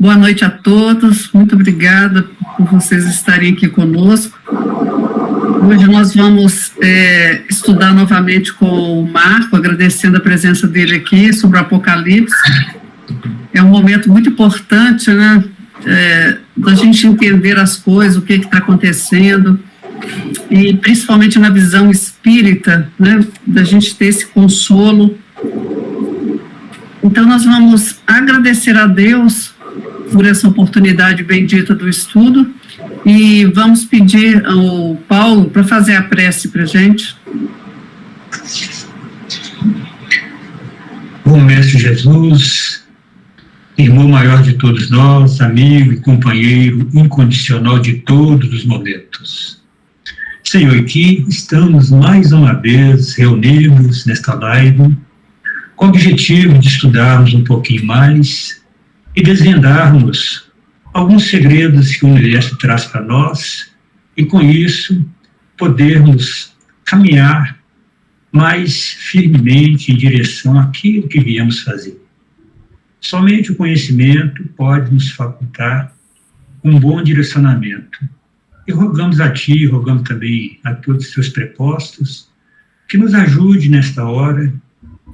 Boa noite a todos, muito obrigada por vocês estarem aqui conosco. Hoje nós vamos estudar novamente com o Marco, agradecendo a presença dele aqui sobre o Apocalipse. É um momento muito importante, né, da gente entender as coisas, o que está acontecendo, e principalmente na visão espírita, né, da gente ter esse consolo. Então nós vamos agradecer a Deus por essa oportunidade bendita do estudo e vamos pedir ao Paulo para fazer a prece para a gente. Bom Mestre Jesus, irmão maior de todos nós, amigo e companheiro incondicional de todos os momentos. Senhor, aqui estamos mais uma vez reunidos nesta live com o objetivo de estudarmos um pouquinho mais e desvendarmos alguns segredos que o universo traz para nós e, com isso, podermos caminhar mais firmemente em direção àquilo que viemos fazer. Somente o conhecimento pode nos facultar um bom direcionamento. E rogamos a Ti, rogamos também a todos os Seus prepostos, que nos ajude nesta hora,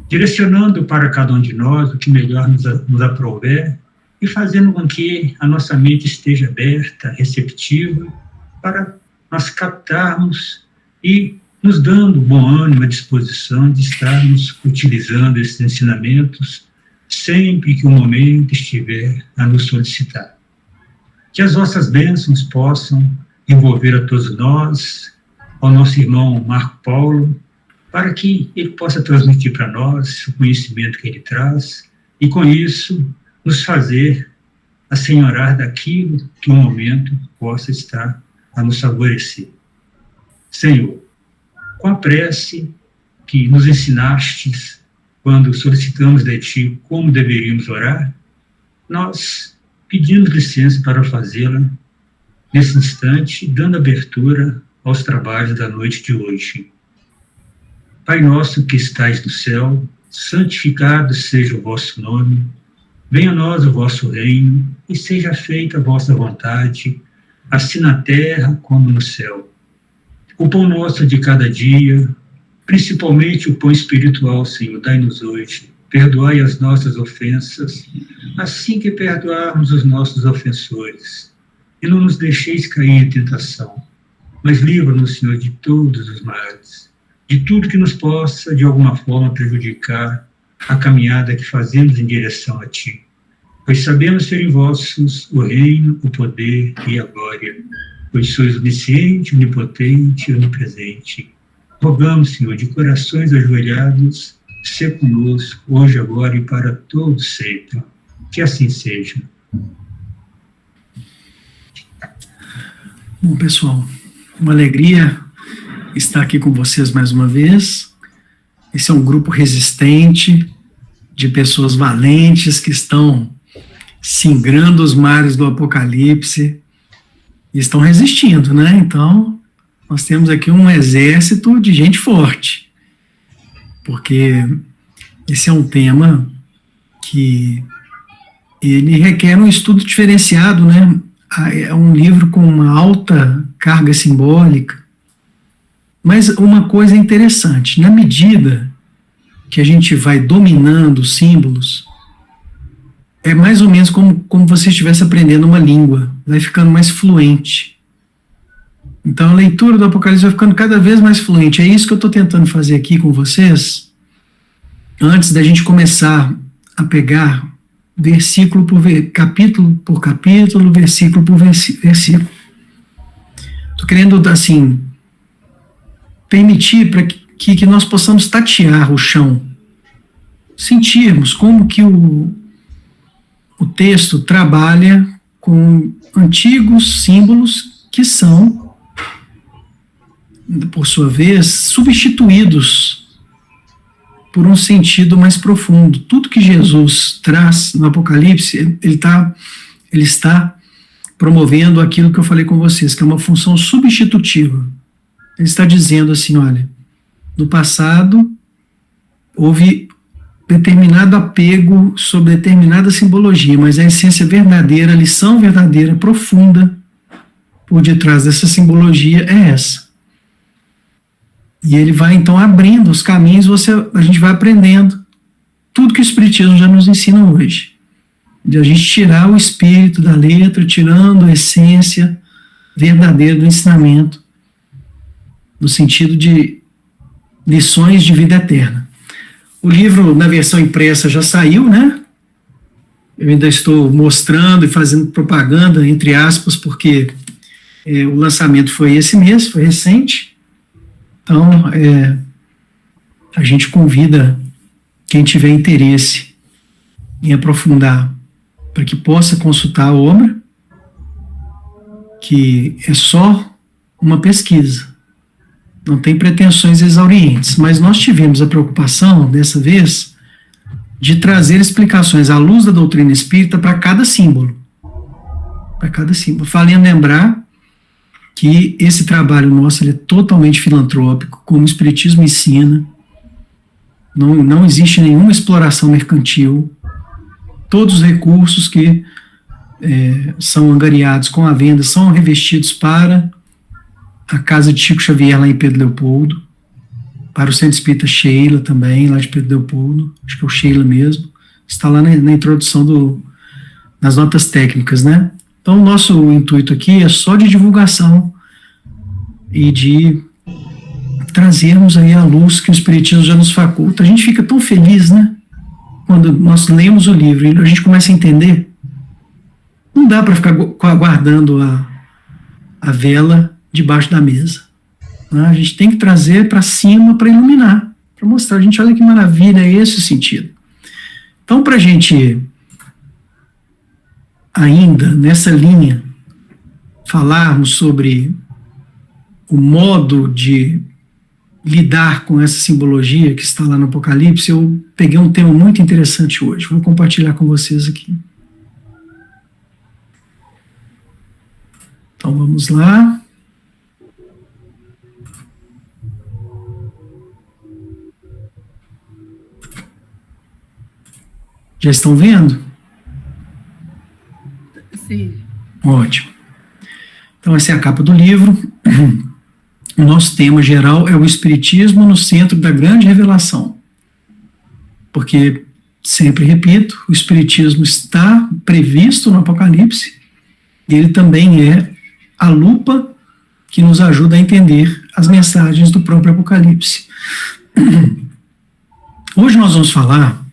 direcionando para cada um de nós o que melhor nos aprouver, e fazendo com que a nossa mente esteja aberta, receptiva, para nós captarmos e nos dando bom ânimo, a disposição de estarmos utilizando esses ensinamentos sempre que o momento estiver a nos solicitar. Que as vossas bênçãos possam envolver a todos nós, ao nosso irmão Marco Paulo, para que ele possa transmitir para nós o conhecimento que ele traz e, com isso, nos fazer assenhorar daquilo que o momento possa estar a nos favorecer. Senhor, com a prece que nos ensinastes quando solicitamos de Ti como deveríamos orar, nós pedimos licença para fazê-la nesse instante, dando abertura aos trabalhos da noite de hoje. Pai nosso que estais no céu, santificado seja o vosso nome. Venha a nós o vosso reino, e seja feita a vossa vontade, assim na terra como no céu. O pão nosso de cada dia, principalmente o pão espiritual, Senhor, dai-nos hoje. Perdoai as nossas ofensas, assim que perdoarmos os nossos ofensores. E não nos deixeis cair em tentação, mas livra-nos, Senhor, de todos os males, de tudo que nos possa, de alguma forma, prejudicar a caminhada que fazemos em direção a Ti, pois sabemos ser em vossos o reino, o poder e a glória, pois sois onisciente, onipotente e onipresente. Rogamos, Senhor, de corações ajoelhados, ser conosco, hoje, agora e para todos sempre. Que assim seja. Bom, pessoal, uma alegria estar aqui com vocês mais uma vez. Esse é um grupo resistente, de pessoas valentes que estão singrando os mares do Apocalipse e estão resistindo, né? Então, nós temos aqui um exército de gente forte, porque esse é um tema que ele requer um estudo diferenciado, né? É um livro com uma alta carga simbólica, mas uma coisa interessante, na medida que a gente vai dominando os símbolos, é mais ou menos como você estivesse aprendendo uma língua, vai ficando mais fluente. Então a leitura do Apocalipse vai ficando cada vez mais fluente. É isso que eu estou tentando fazer aqui com vocês, antes da gente começar a pegar versículo por capítulo por capítulo, versículo por versículo. Estou querendo, assim, permitir para que nós possamos tatear o chão, sentirmos como que o texto trabalha com antigos símbolos que são, por sua vez, substituídos por um sentido mais profundo. Tudo que Jesus traz no Apocalipse, ele está promovendo aquilo que eu falei com vocês, que é uma função substitutiva. Ele está dizendo assim, olha, no passado houve determinado apego sobre determinada simbologia, mas a essência verdadeira, a lição verdadeira, profunda, por detrás dessa simbologia é essa. E ele vai, então, abrindo os caminhos, a gente vai aprendendo tudo que o Espiritismo já nos ensina hoje. De a gente tirar o espírito da letra, tirando a essência verdadeira do ensinamento, no sentido de lições de vida eterna. O livro, na versão impressa, já saiu, né? Eu ainda estou mostrando e fazendo propaganda, entre aspas, porque o lançamento foi esse mês, foi recente. Então, a gente convida quem tiver interesse em aprofundar, para que possa consultar a obra, que é só uma pesquisa, não tem pretensões exaurientes, mas nós tivemos a preocupação, dessa vez, de trazer explicações à luz da doutrina espírita para cada símbolo. Para cada símbolo. Falei lembrar que esse trabalho nosso ele é totalmente filantrópico, como o Espiritismo ensina, não existe nenhuma exploração mercantil. Todos os recursos que são angariados com a venda são revestidos para a Casa de Chico Xavier, lá em Pedro Leopoldo, para o Centro Espírita Sheila também, lá de Pedro Leopoldo, acho que é o Sheila mesmo, está lá na introdução nas notas técnicas, né? Então, o nosso intuito aqui é só de divulgação e de trazermos aí a luz que o Espiritismo já nos faculta. A gente fica tão feliz, né? Quando nós lemos o livro e a gente começa a entender, não dá para ficar guardando a vela debaixo da mesa. Né? A gente tem que trazer para cima para iluminar, para mostrar a gente, olha que maravilha, é esse o sentido. Então, para a gente ainda nessa linha falarmos sobre o modo de lidar com essa simbologia que está lá no Apocalipse, eu peguei um tema muito interessante hoje, vou compartilhar com vocês aqui. Então vamos lá. Já estão vendo? Sim. Ótimo. Então essa é a capa do livro. O nosso tema geral é o Espiritismo no centro da grande revelação. Porque, sempre repito, o Espiritismo está previsto no Apocalipse, e ele também é a lupa que nos ajuda a entender as mensagens do próprio Apocalipse. Hoje nós vamos falar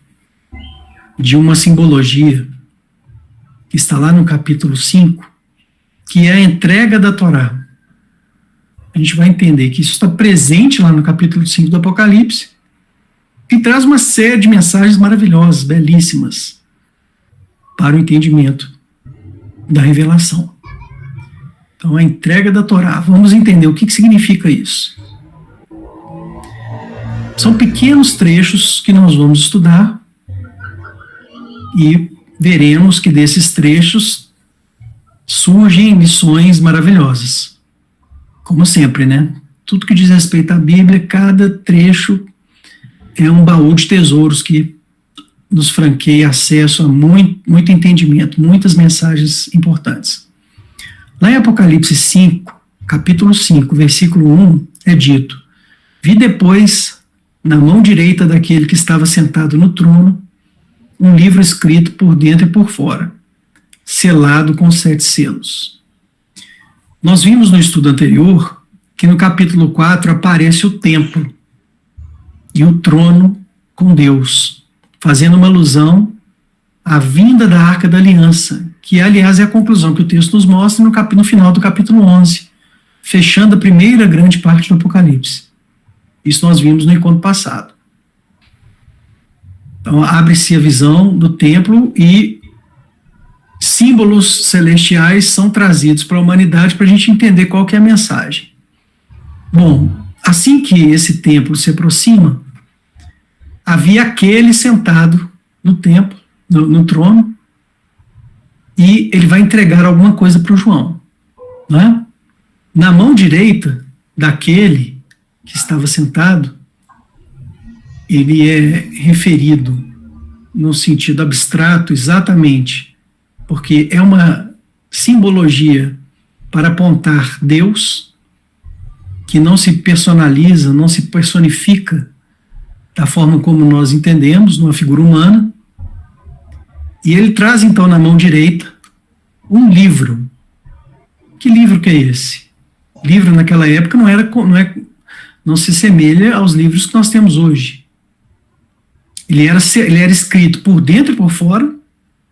de uma simbologia que está lá no capítulo 5, que é a entrega da Torá. A gente vai entender que isso está presente lá no capítulo 5 do Apocalipse e traz uma série de mensagens maravilhosas, belíssimas, para o entendimento da revelação. Então, a entrega da Torá. Vamos entender o que significa isso. São pequenos trechos que nós vamos estudar e veremos que desses trechos surgem lições maravilhosas. Como sempre, né? Tudo que diz respeito à Bíblia, cada trecho é um baú de tesouros que nos franqueia acesso a muito entendimento, muitas mensagens importantes. Lá em Apocalipse 5, capítulo 5, versículo 1, é dito: vi depois, na mão direita daquele que estava sentado no trono, um livro escrito por dentro e por fora, selado com 7 selos. Nós vimos no estudo anterior que no capítulo 4 aparece o templo e o trono com Deus, fazendo uma alusão à vinda da Arca da Aliança, que aliás é a conclusão que o texto nos mostra no final do capítulo 11, fechando a primeira grande parte do Apocalipse. Isso nós vimos no encontro passado. Então abre-se a visão do templo e símbolos celestiais são trazidos para a humanidade para a gente entender qual que é a mensagem. Bom, assim que esse templo se aproxima, havia aquele sentado no templo, no trono, e ele vai entregar alguma coisa para o João. Né? Na mão direita daquele que estava sentado, ele é referido no sentido abstrato exatamente porque é uma simbologia para apontar Deus, que não se personaliza, não se personifica da forma como nós entendemos, numa figura humana. E ele traz então na mão direita um livro. Que livro que é esse? Livro naquela época não se semelha aos livros que nós temos hoje. Ele era escrito por dentro e por fora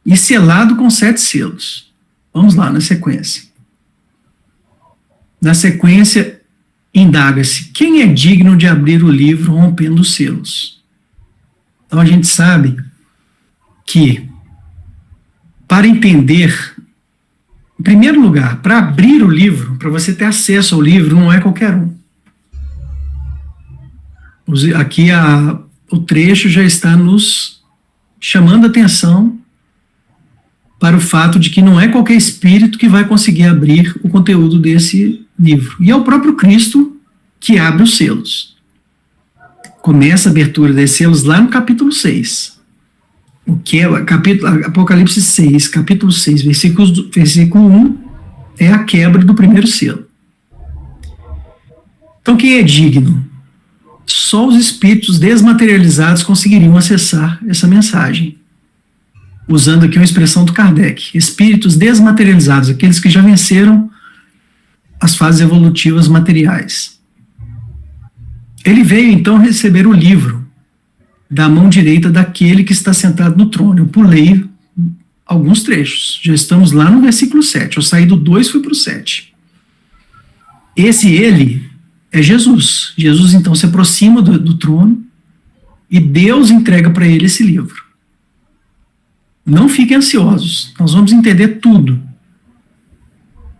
e selado com 7 selos. Vamos lá, na sequência. Na sequência, indaga-se: quem é digno de abrir o livro rompendo os selos? Então a gente sabe que, para entender, em primeiro lugar, para abrir o livro, para você ter acesso ao livro, não é qualquer um. Aqui o trecho já está nos chamando a atenção para o fato de que não é qualquer espírito que vai conseguir abrir o conteúdo desse livro. E é o próprio Cristo que abre os selos. Começa a abertura desses selos lá no capítulo 6. O que é Apocalipse 6, capítulo 6, versículo 1, é a quebra do primeiro selo. Então, quem é digno? Só os espíritos desmaterializados conseguiriam acessar essa mensagem. Usando aqui uma expressão do Kardec: espíritos desmaterializados, aqueles que já venceram as fases evolutivas materiais. Ele veio então receber o livro da mão direita daquele que está sentado no trono. Eu pulei alguns trechos, já estamos lá no versículo 7, eu saí do 2 e fui para o 7. Ele é Jesus. Jesus então se aproxima do trono e Deus entrega para ele esse livro. Não fiquem ansiosos, nós vamos entender tudo.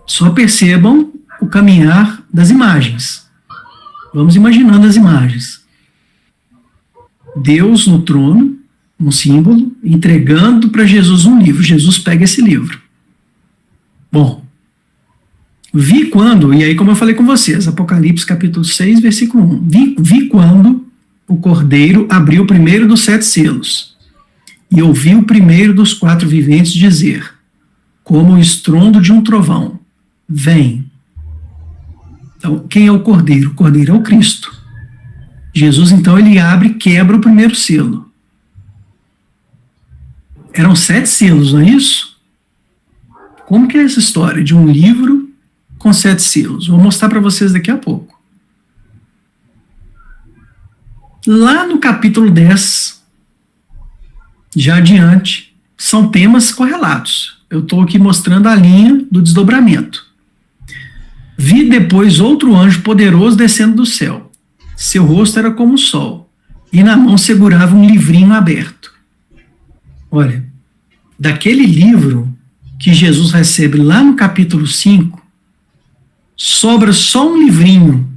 Só percebam o caminhar das imagens. Vamos imaginando as imagens. Deus no trono, um símbolo, entregando para Jesus um livro. Jesus pega esse livro. Bom, vi quando, e aí como eu falei com vocês, Apocalipse capítulo 6, versículo 1, vi quando o Cordeiro abriu o primeiro dos 7 selos, e ouvi o primeiro dos 4 viventes dizer, como o estrondo de um trovão: vem. Então, quem é o Cordeiro? O Cordeiro é o Cristo. Jesus, então, ele abre e quebra o primeiro selo. Eram 7 selos, não é isso? Como que é essa história de um livro com 7 selos? Vou mostrar para vocês daqui a pouco. Lá no capítulo 10, já adiante, são temas correlatos. Eu estou aqui mostrando a linha do desdobramento. Vi depois outro anjo poderoso descendo do céu. Seu rosto era como o sol, e na mão segurava um livrinho aberto. Olha, daquele livro que Jesus recebe lá no capítulo 5, sobra só um livrinho.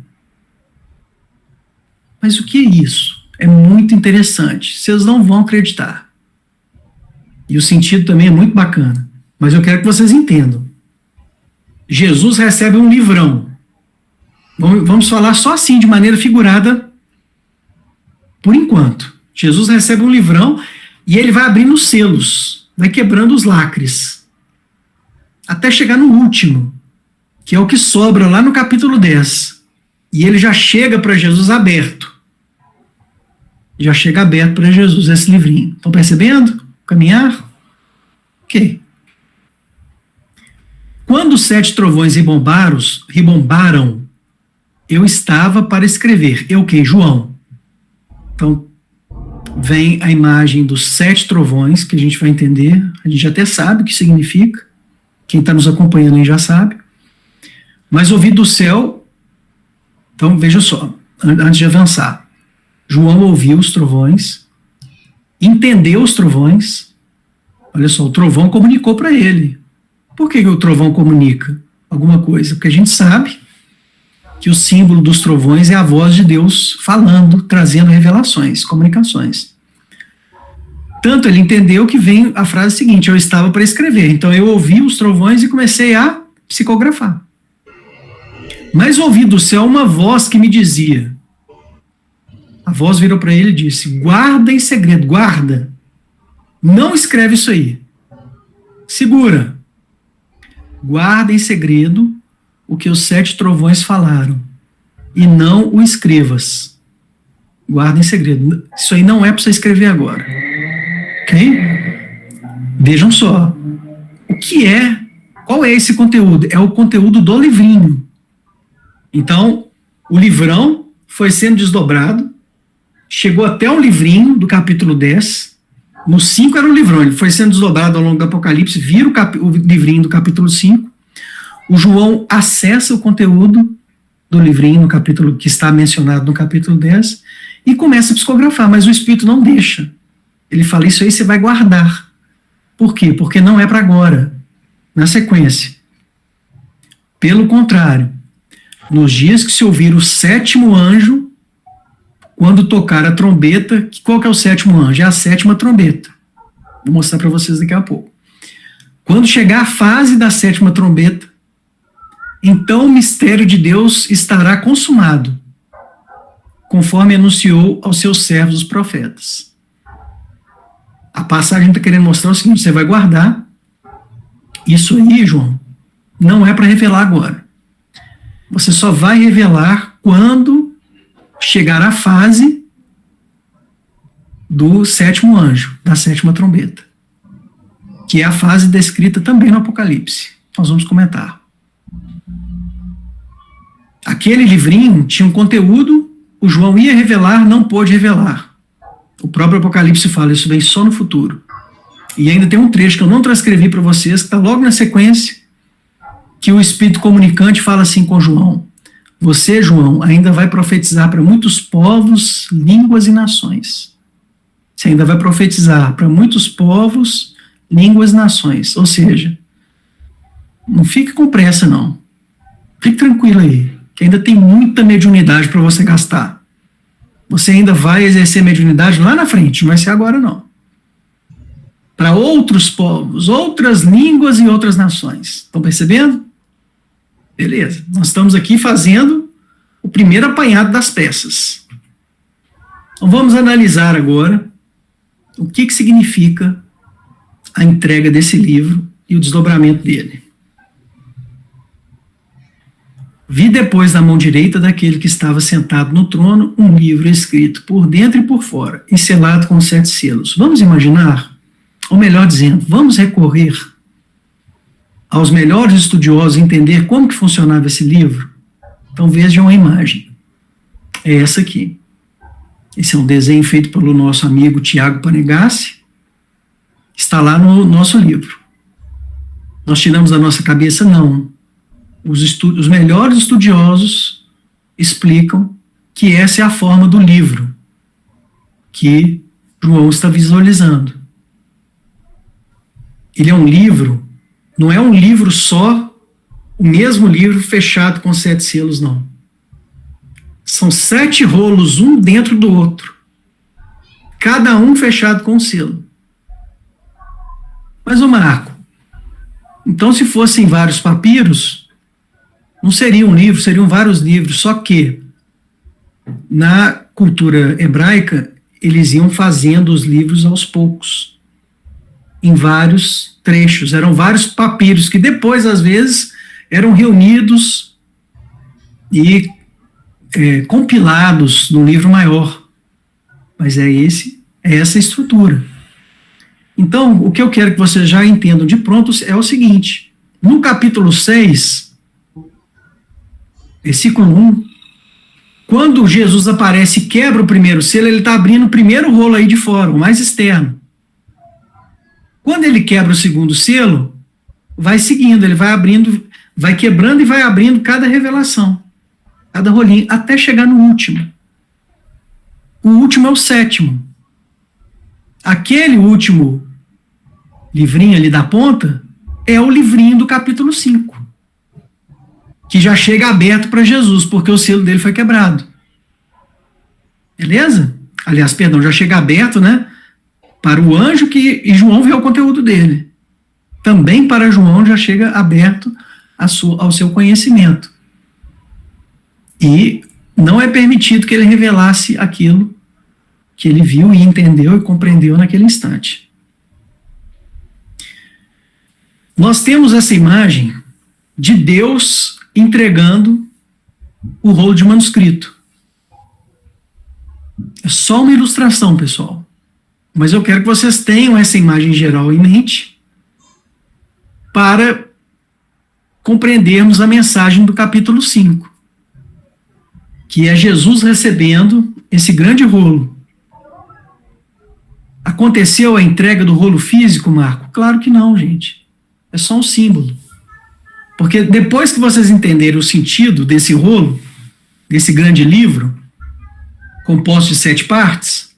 Mas o que é isso? É muito interessante. Vocês não vão acreditar. E o sentido também é muito bacana. Mas eu quero que vocês entendam. Jesus recebe um livrão. Vamos falar só assim, de maneira figurada, por enquanto. Jesus recebe um livrão e ele vai abrindo os selos, vai quebrando os lacres, até chegar no último, que é o que sobra lá no capítulo 10. E ele já chega para Jesus aberto. Já chega aberto para Jesus esse livrinho. Estão percebendo? Caminhar? Ok. Quando os 7 trovões ribombaram, eu estava para escrever. Eu quem? João. Então, vem a imagem dos 7 trovões, que a gente vai entender. A gente até sabe o que significa. Quem está nos acompanhando aí já sabe. Mas ouvi do céu. Então, veja só, antes de avançar. João ouviu os trovões, entendeu os trovões. Olha só, o trovão comunicou para ele. Por que o trovão comunica alguma coisa? Porque a gente sabe que o símbolo dos trovões é a voz de Deus falando, trazendo revelações, comunicações. Tanto ele entendeu que vem a frase seguinte: eu estava para escrever. Então eu ouvi os trovões e comecei a psicografar. Mas ouvi do céu uma voz que me dizia: A voz virou para ele e disse: guarda em segredo, guarda. Não escreve isso aí. Segura. Guarda em segredo o que os 7 trovões falaram, e não o escrevas. Guarda em segredo. Isso aí não é para você escrever agora. Ok? Vejam só. O que é? Qual é esse conteúdo? É o conteúdo do livrinho. Então, o livrão foi sendo desdobrado, chegou até o livrinho do capítulo 10. No 5 era o livrão, ele foi sendo desdobrado ao longo do Apocalipse, vira o livrinho do capítulo 5. O João acessa o conteúdo do livrinho no capítulo que está mencionado no capítulo 10 e começa a psicografar, mas o Espírito não deixa. Ele fala: isso aí você vai guardar. Por quê? Porque não é para agora, na sequência. Pelo contrário, nos dias que se ouvir o 7º anjo, quando tocar a trombeta, qual que é o 7º anjo? É a 7ª trombeta. Vou mostrar para vocês daqui a pouco. Quando chegar a fase da 7ª trombeta, então o mistério de Deus estará consumado, conforme anunciou aos seus servos os profetas. A passagem está querendo mostrar o seguinte: você vai guardar. Isso aí, João, não é para revelar agora. Você só vai revelar quando chegar à fase do 7º anjo, da 7ª trombeta, que é a fase descrita também no Apocalipse. Nós vamos comentar. Aquele livrinho tinha um conteúdo, o João ia revelar, não pôde revelar. O próprio Apocalipse fala, isso vem só no futuro. E ainda tem um trecho que eu não transcrevi para vocês, que está logo na sequência, que o Espírito comunicante fala assim com João: você, João, ainda vai profetizar para muitos povos, línguas e nações. Você ainda vai profetizar para muitos povos, línguas e nações. Ou seja, não fique com pressa, não. Fique tranquilo aí, que ainda tem muita mediunidade para você gastar. Você ainda vai exercer mediunidade lá na frente, não vai ser agora, não. Para outros povos, outras línguas e outras nações. Estão percebendo? Beleza. Nós estamos aqui fazendo o primeiro apanhado das peças. Então vamos analisar agora o que significa a entrega desse livro e o desdobramento dele. Vi depois na mão direita daquele que estava sentado no trono um livro escrito por dentro e por fora e selado com 7 selos. Vamos imaginar, ou melhor dizendo, vamos recorrer aos melhores estudiosos entender como que funcionava esse livro? Então vejam a imagem. É essa aqui. Esse é um desenho feito pelo nosso amigo Tiago Panegassi. Está lá no nosso livro. Nós tiramos da nossa cabeça? Não. Os melhores estudiosos explicam que essa é a forma do livro que João está visualizando. Ele é um livro, não é um livro só, o mesmo livro fechado com 7 selos, não. São 7 rolos, um dentro do outro, cada um fechado com um selo. Mas, ô Marco, então se fossem vários papiros, não seria um livro, seriam vários livros, só que na cultura hebraica eles iam fazendo os livros aos poucos, em vários trechos, eram vários papiros que depois, às vezes, eram reunidos e compilados num livro maior. Mas é essa estrutura. Então, o que eu quero que vocês já entendam de pronto é o seguinte: no capítulo 6, versículo 1, quando Jesus aparece e quebra o primeiro selo, ele está abrindo o primeiro rolo aí de fora, o mais externo. Quando ele quebra o segundo selo, vai seguindo, ele vai abrindo, vai quebrando e vai abrindo cada revelação, cada rolinho, até chegar no último. O último é o 7º. Aquele último livrinho ali da ponta é o livrinho do capítulo 5, que já chega aberto para Jesus, porque o selo dele foi quebrado. Beleza? Aliás, perdão, já chega aberto, né? Para o anjo e João vê o conteúdo dele. Também para João já chega aberto ao seu conhecimento. E não é permitido que ele revelasse aquilo que ele viu e entendeu e compreendeu naquele instante. Nós temos essa imagem de Deus entregando o rolo de manuscrito. É só uma ilustração, pessoal. Mas eu quero que vocês tenham essa imagem geral em mente para compreendermos a mensagem do capítulo 5, que é Jesus recebendo esse grande rolo. Aconteceu a entrega do rolo físico, Marco? Claro que não, gente. É só um símbolo. Porque depois que vocês entenderem o sentido desse rolo, desse grande livro, composto de 7 partes,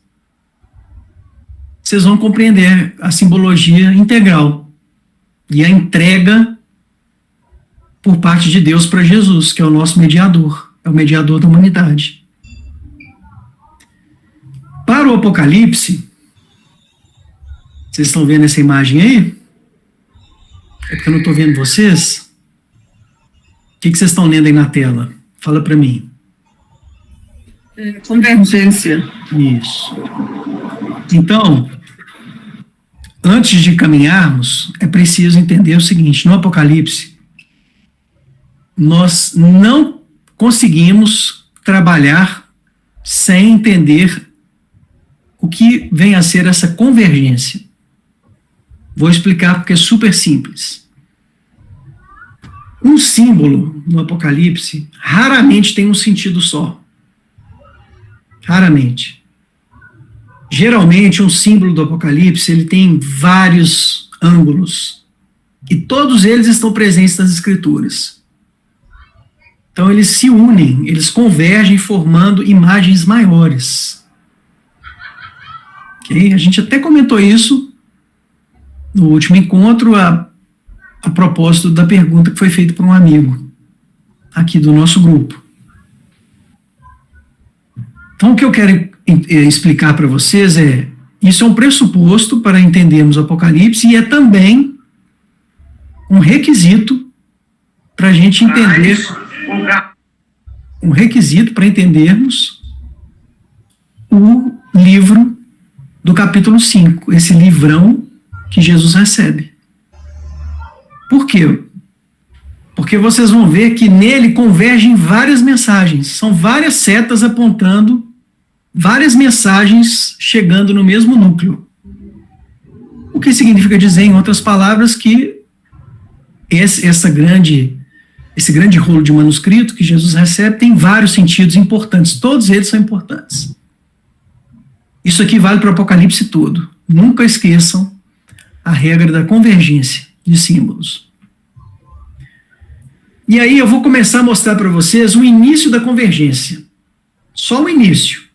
vocês vão compreender a simbologia integral e a entrega por parte de Deus para Jesus, que é o nosso mediador, é o mediador da humanidade. Para o Apocalipse, vocês estão vendo essa imagem aí? É porque eu não estou vendo vocês? O que vocês estão lendo aí na tela? Fala para mim. Convergência. Isso. Então, antes de caminharmos, é preciso entender o seguinte: no Apocalipse, nós não conseguimos trabalhar sem entender o que vem a ser essa convergência. Vou explicar porque é super simples. Um símbolo no Apocalipse raramente tem um sentido só. Raramente. Geralmente, um símbolo do Apocalipse ele tem vários ângulos. E todos eles estão presentes nas Escrituras. Então, eles se unem, eles convergem formando imagens maiores. Okay? A gente até comentou isso no último encontro, a propósito da pergunta que foi feita por um amigo aqui do nosso grupo. Então, o que eu quero explicar para vocês é, isso é um pressuposto para entendermos o Apocalipse e é também um requisito para a gente entender, um requisito para entendermos o livro do capítulo 5, esse livrão que Jesus recebe. Por quê? Porque vocês vão ver que nele convergem várias mensagens, são várias setas apontando várias mensagens chegando no mesmo núcleo. O que significa dizer, em outras palavras, que esse grande rolo de manuscrito que Jesus recebe tem vários sentidos importantes, todos eles são importantes. Isso aqui vale para o Apocalipse todo. Nunca esqueçam a regra da convergência de símbolos. E aí eu vou começar a mostrar para vocês o início da convergência. Só o início.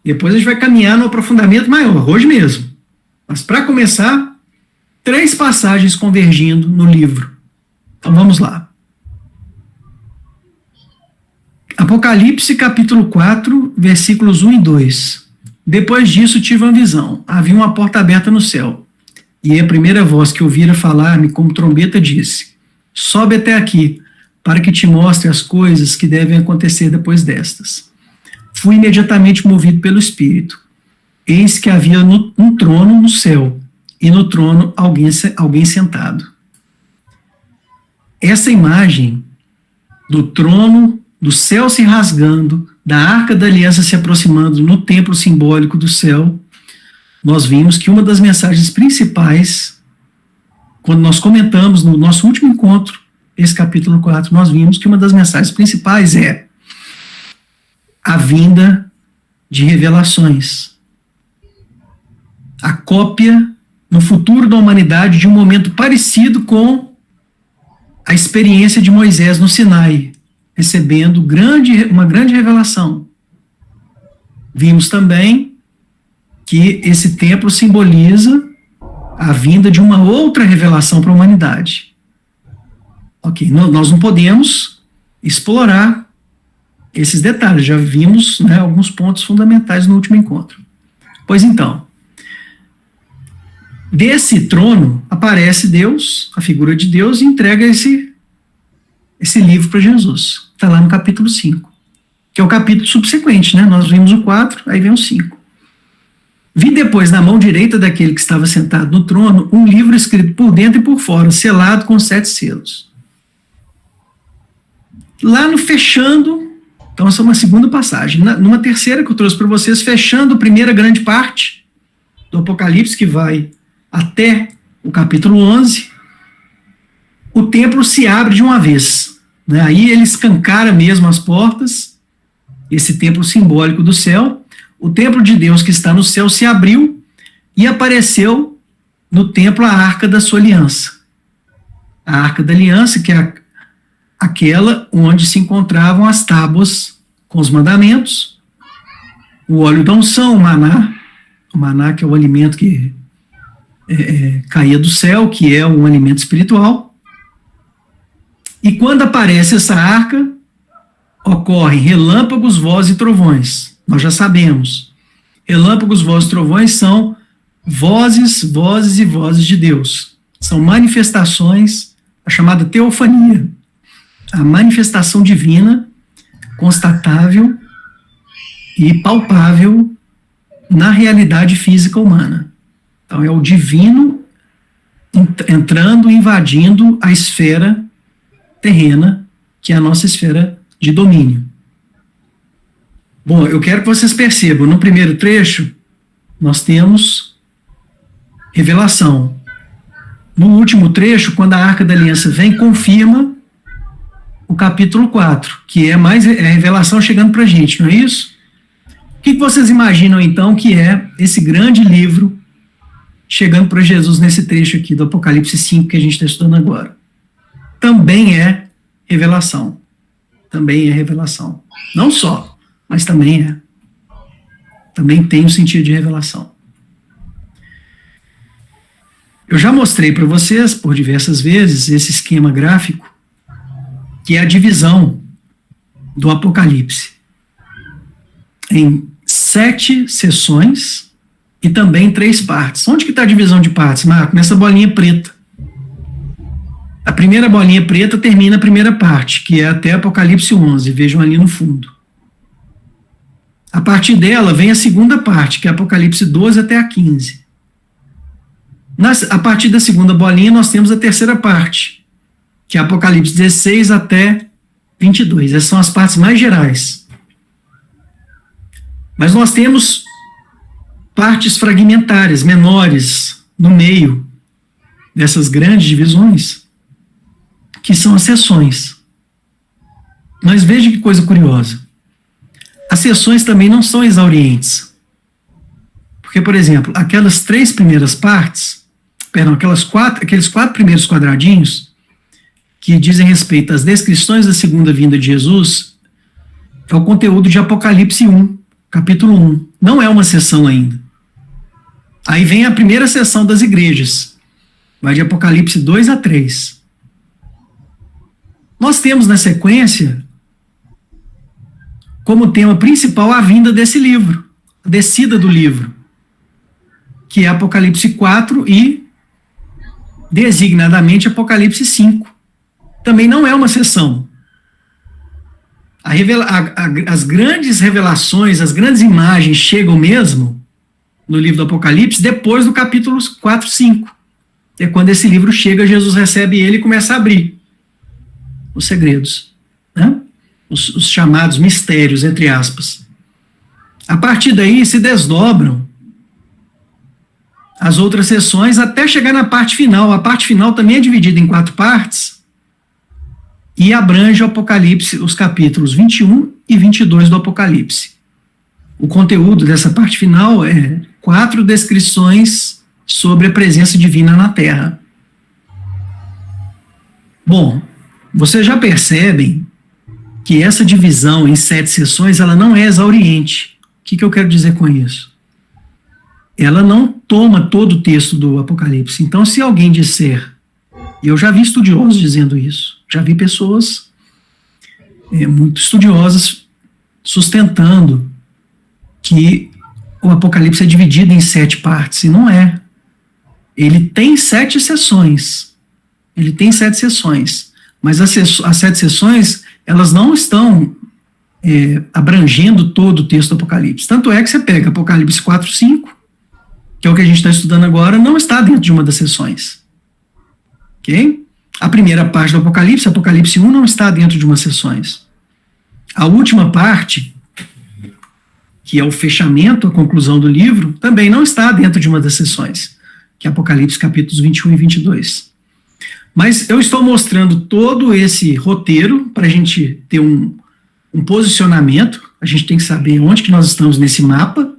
Depois a gente vai caminhar no aprofundamento maior, hoje mesmo. Mas para começar, 3 passagens convergindo no livro. Então vamos lá. Apocalipse capítulo 4, versículos 1 e 2. Depois disso tive uma visão. Havia uma porta aberta no céu. E a primeira voz que ouvira falar-me como trombeta disse: sobe até aqui, para que te mostre as coisas que devem acontecer depois destas. Fui imediatamente movido pelo Espírito. Eis que havia um trono no céu, e no trono alguém sentado. Essa imagem do trono, do céu se rasgando, da arca da aliança se aproximando no templo simbólico do céu, nós vimos que uma das mensagens principais, quando nós comentamos no nosso último encontro, esse capítulo 4, nós vimos que uma das mensagens principais é a vinda de revelações. A cópia, no futuro da humanidade, de um momento parecido com a experiência de Moisés no Sinai, recebendo uma grande revelação. Vimos também que esse templo simboliza a vinda de uma outra revelação para a humanidade. Ok, nós não podemos explorar esses detalhes, já vimos, né, alguns pontos fundamentais no último encontro. Pois então, desse trono aparece Deus, a figura de Deus, e entrega esse livro para Jesus. Está lá no capítulo 5, que é o capítulo subsequente, né? Nós vimos o 4, aí vem o 5. Vi depois na mão direita daquele que estava sentado no trono um livro escrito por dentro e por fora, selado com 7 selos. Lá no fechando, então essa é uma segunda passagem. Numa terceira que eu trouxe para vocês, fechando a primeira grande parte do Apocalipse, que vai até o capítulo 11, o templo se abre de uma vez. Né? Aí ele escancara mesmo as portas, esse templo simbólico do céu. O templo de Deus que está no céu se abriu e apareceu no templo a arca da sua aliança. A arca da aliança, que é aquela onde se encontravam as tábuas com os mandamentos, o óleo da unção, o maná que é o alimento que caía do céu, que é um alimento espiritual. E quando aparece essa arca, ocorrem relâmpagos, vozes e trovões. Nós já sabemos. Relâmpagos, vozes e trovões são vozes e vozes de Deus. São manifestações, a chamada teofania, a manifestação divina, constatável e palpável na realidade física humana. Então é o divino entrando, invadindo a esfera terrena, que é a nossa esfera de domínio. Bom, eu quero que vocês percebam, no primeiro trecho, nós temos revelação. No último trecho, quando a Arca da Aliança vem, confirma o capítulo 4, que é mais a revelação chegando para a gente, não é isso? O que vocês imaginam, então, que é esse grande livro chegando para Jesus nesse trecho aqui do Apocalipse 5 que a gente está estudando agora? Também é revelação. Também é revelação. Não só, mas também é. Também tem um sentido de revelação. Eu já mostrei para vocês, por diversas vezes, esse esquema gráfico, que é a divisão do Apocalipse em 7 sessões e também 3 partes. Onde que está a divisão de partes, Marco? Nessa bolinha preta. A primeira bolinha preta termina a primeira parte, que é até Apocalipse 11, vejam ali no fundo. A partir dela vem a segunda parte, que é Apocalipse 12 até a 15. A partir da segunda bolinha nós temos a terceira parte, que é Apocalipse 16 até 22. Essas são as partes mais gerais. Mas nós temos partes fragmentárias, menores, no meio dessas grandes divisões, que são as sessões. Mas veja que coisa curiosa. As sessões também não são exaurientes. Porque, por exemplo, aquelas 3 primeiras partes, aqueles 4 primeiros quadradinhos, que dizem respeito às descrições da segunda vinda de Jesus, é o conteúdo de Apocalipse 1, capítulo 1. Não é uma sessão ainda. Aí vem a primeira sessão das igrejas. Vai de Apocalipse 2 a 3. Nós temos, na sequência, como tema principal a vinda desse livro, a descida do livro, que é Apocalipse 4 e, designadamente, Apocalipse 5. Também não é uma sessão. As grandes revelações, as grandes imagens chegam mesmo no livro do Apocalipse depois do capítulo 4, 5. É quando esse livro chega, Jesus recebe ele e começa a abrir os segredos, né? Os chamados mistérios, entre aspas. A partir daí se desdobram as outras sessões até chegar na parte final. A parte final também é dividida em 4 partes e abrange o Apocalipse, os capítulos 21 e 22 do Apocalipse. O conteúdo dessa parte final é 4 descrições sobre a presença divina na Terra. Bom, vocês já percebem que essa divisão em 7 sessões, ela não é exauriente. O que eu quero dizer com isso? Ela não toma todo o texto do Apocalipse. Então, se alguém disser, e eu já vi estudiosos dizendo isso, já vi pessoas muito estudiosas sustentando que o Apocalipse é dividido em 7 partes, e não é. Ele tem 7 sessões. Ele tem 7 sessões. Mas as 7 sessões, elas não estão abrangendo todo o texto do Apocalipse. Tanto é que você pega Apocalipse 4, 5, que é o que a gente está estudando agora, não está dentro de uma das sessões. Ok? A primeira parte do Apocalipse, Apocalipse 1, não está dentro de umas sessões. A última parte, que é o fechamento, a conclusão do livro, também não está dentro de uma das sessões, que é Apocalipse capítulos 21 e 22. Mas eu estou mostrando todo esse roteiro para a gente ter um posicionamento. A gente tem que saber onde que nós estamos nesse mapa.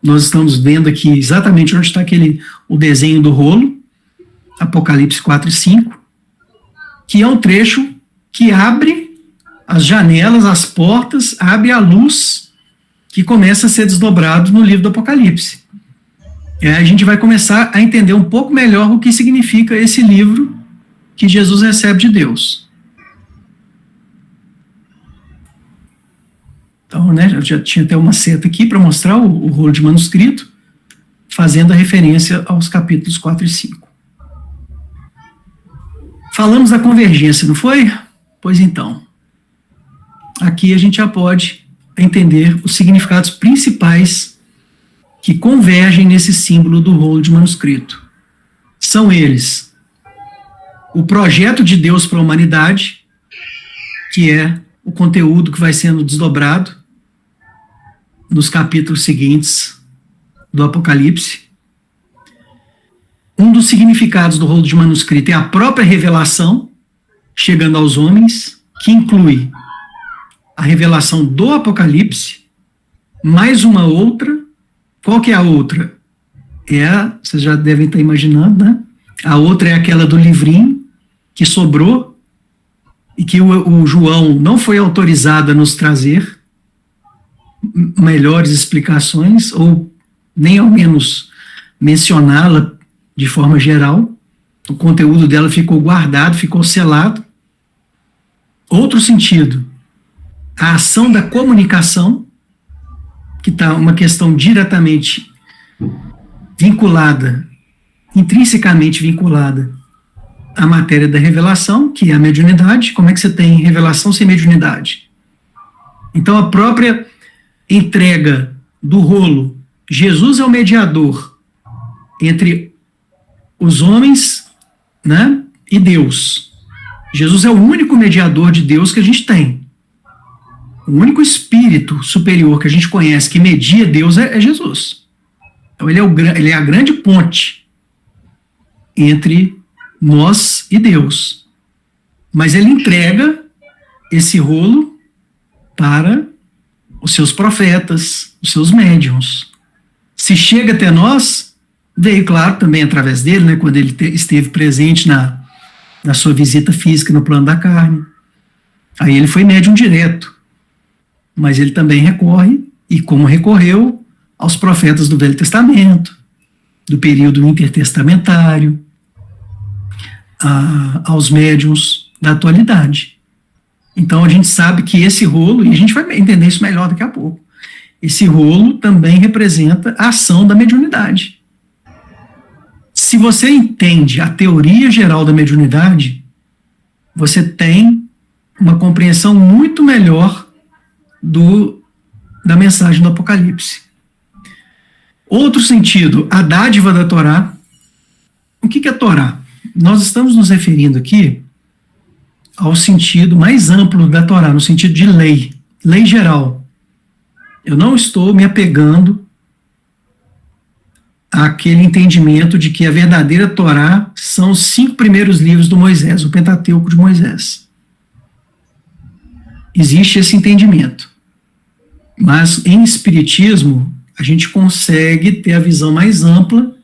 Nós estamos vendo aqui exatamente onde está o desenho do rolo, Apocalipse 4 e 5, que é um trecho que abre as janelas, as portas, abre a luz que começa a ser desdobrado no livro do Apocalipse. A gente vai começar a entender um pouco melhor o que significa esse livro que Jesus recebe de Deus. Então, né, eu já tinha até uma seta aqui para mostrar o rolo de manuscrito, fazendo a referência aos capítulos 4 e 5. Falamos da convergência, não foi? Pois então, aqui a gente já pode entender os significados principais que convergem nesse símbolo do rolo de manuscrito. São eles: o projeto de Deus para a humanidade, que é o conteúdo que vai sendo desdobrado nos capítulos seguintes do Apocalipse. Um dos significados do rolo de manuscrito é a própria revelação chegando aos homens, que inclui a revelação do Apocalipse, mais uma outra. Qual que é a outra? Vocês já devem estar imaginando, né? A outra é aquela do livrinho que sobrou e que o João não foi autorizado a nos trazer melhores explicações, ou nem ao menos mencioná-la de forma geral. O conteúdo dela ficou guardado, ficou selado. Outro sentido, a ação da comunicação, que está uma questão diretamente vinculada, intrinsecamente vinculada à matéria da revelação, que é a mediunidade. Como é que você tem revelação sem mediunidade? Então, a própria entrega do rolo, Jesus é o mediador entre os homens, né, e Deus. Jesus é o único mediador de Deus que a gente tem. O único espírito superior que a gente conhece que media Deus é Jesus. Então ele é a grande ponte entre nós e Deus. Mas ele entrega esse rolo para os seus profetas, os seus médiuns. Se chega até nós, veio, claro, também através dele, né, quando ele esteve presente na sua visita física no plano da carne. Aí ele foi médium direto. Mas ele também recorre, e como recorreu, aos profetas do Velho Testamento, do período intertestamentário, aos médiuns da atualidade. Então a gente sabe que esse rolo, e a gente vai entender isso melhor daqui a pouco, esse rolo também representa a ação da mediunidade. Se você entende a teoria geral da mediunidade, você tem uma compreensão muito melhor da mensagem do Apocalipse. Outro sentido, a dádiva da Torá. O que é Torá? Nós estamos nos referindo aqui ao sentido mais amplo da Torá, no sentido de lei, lei geral. Eu não estou me apegando àquele entendimento de que a verdadeira Torá são os 5 primeiros livros do Moisés, o Pentateuco de Moisés. Existe esse entendimento. Mas em espiritismo, a gente consegue ter a visão mais ampla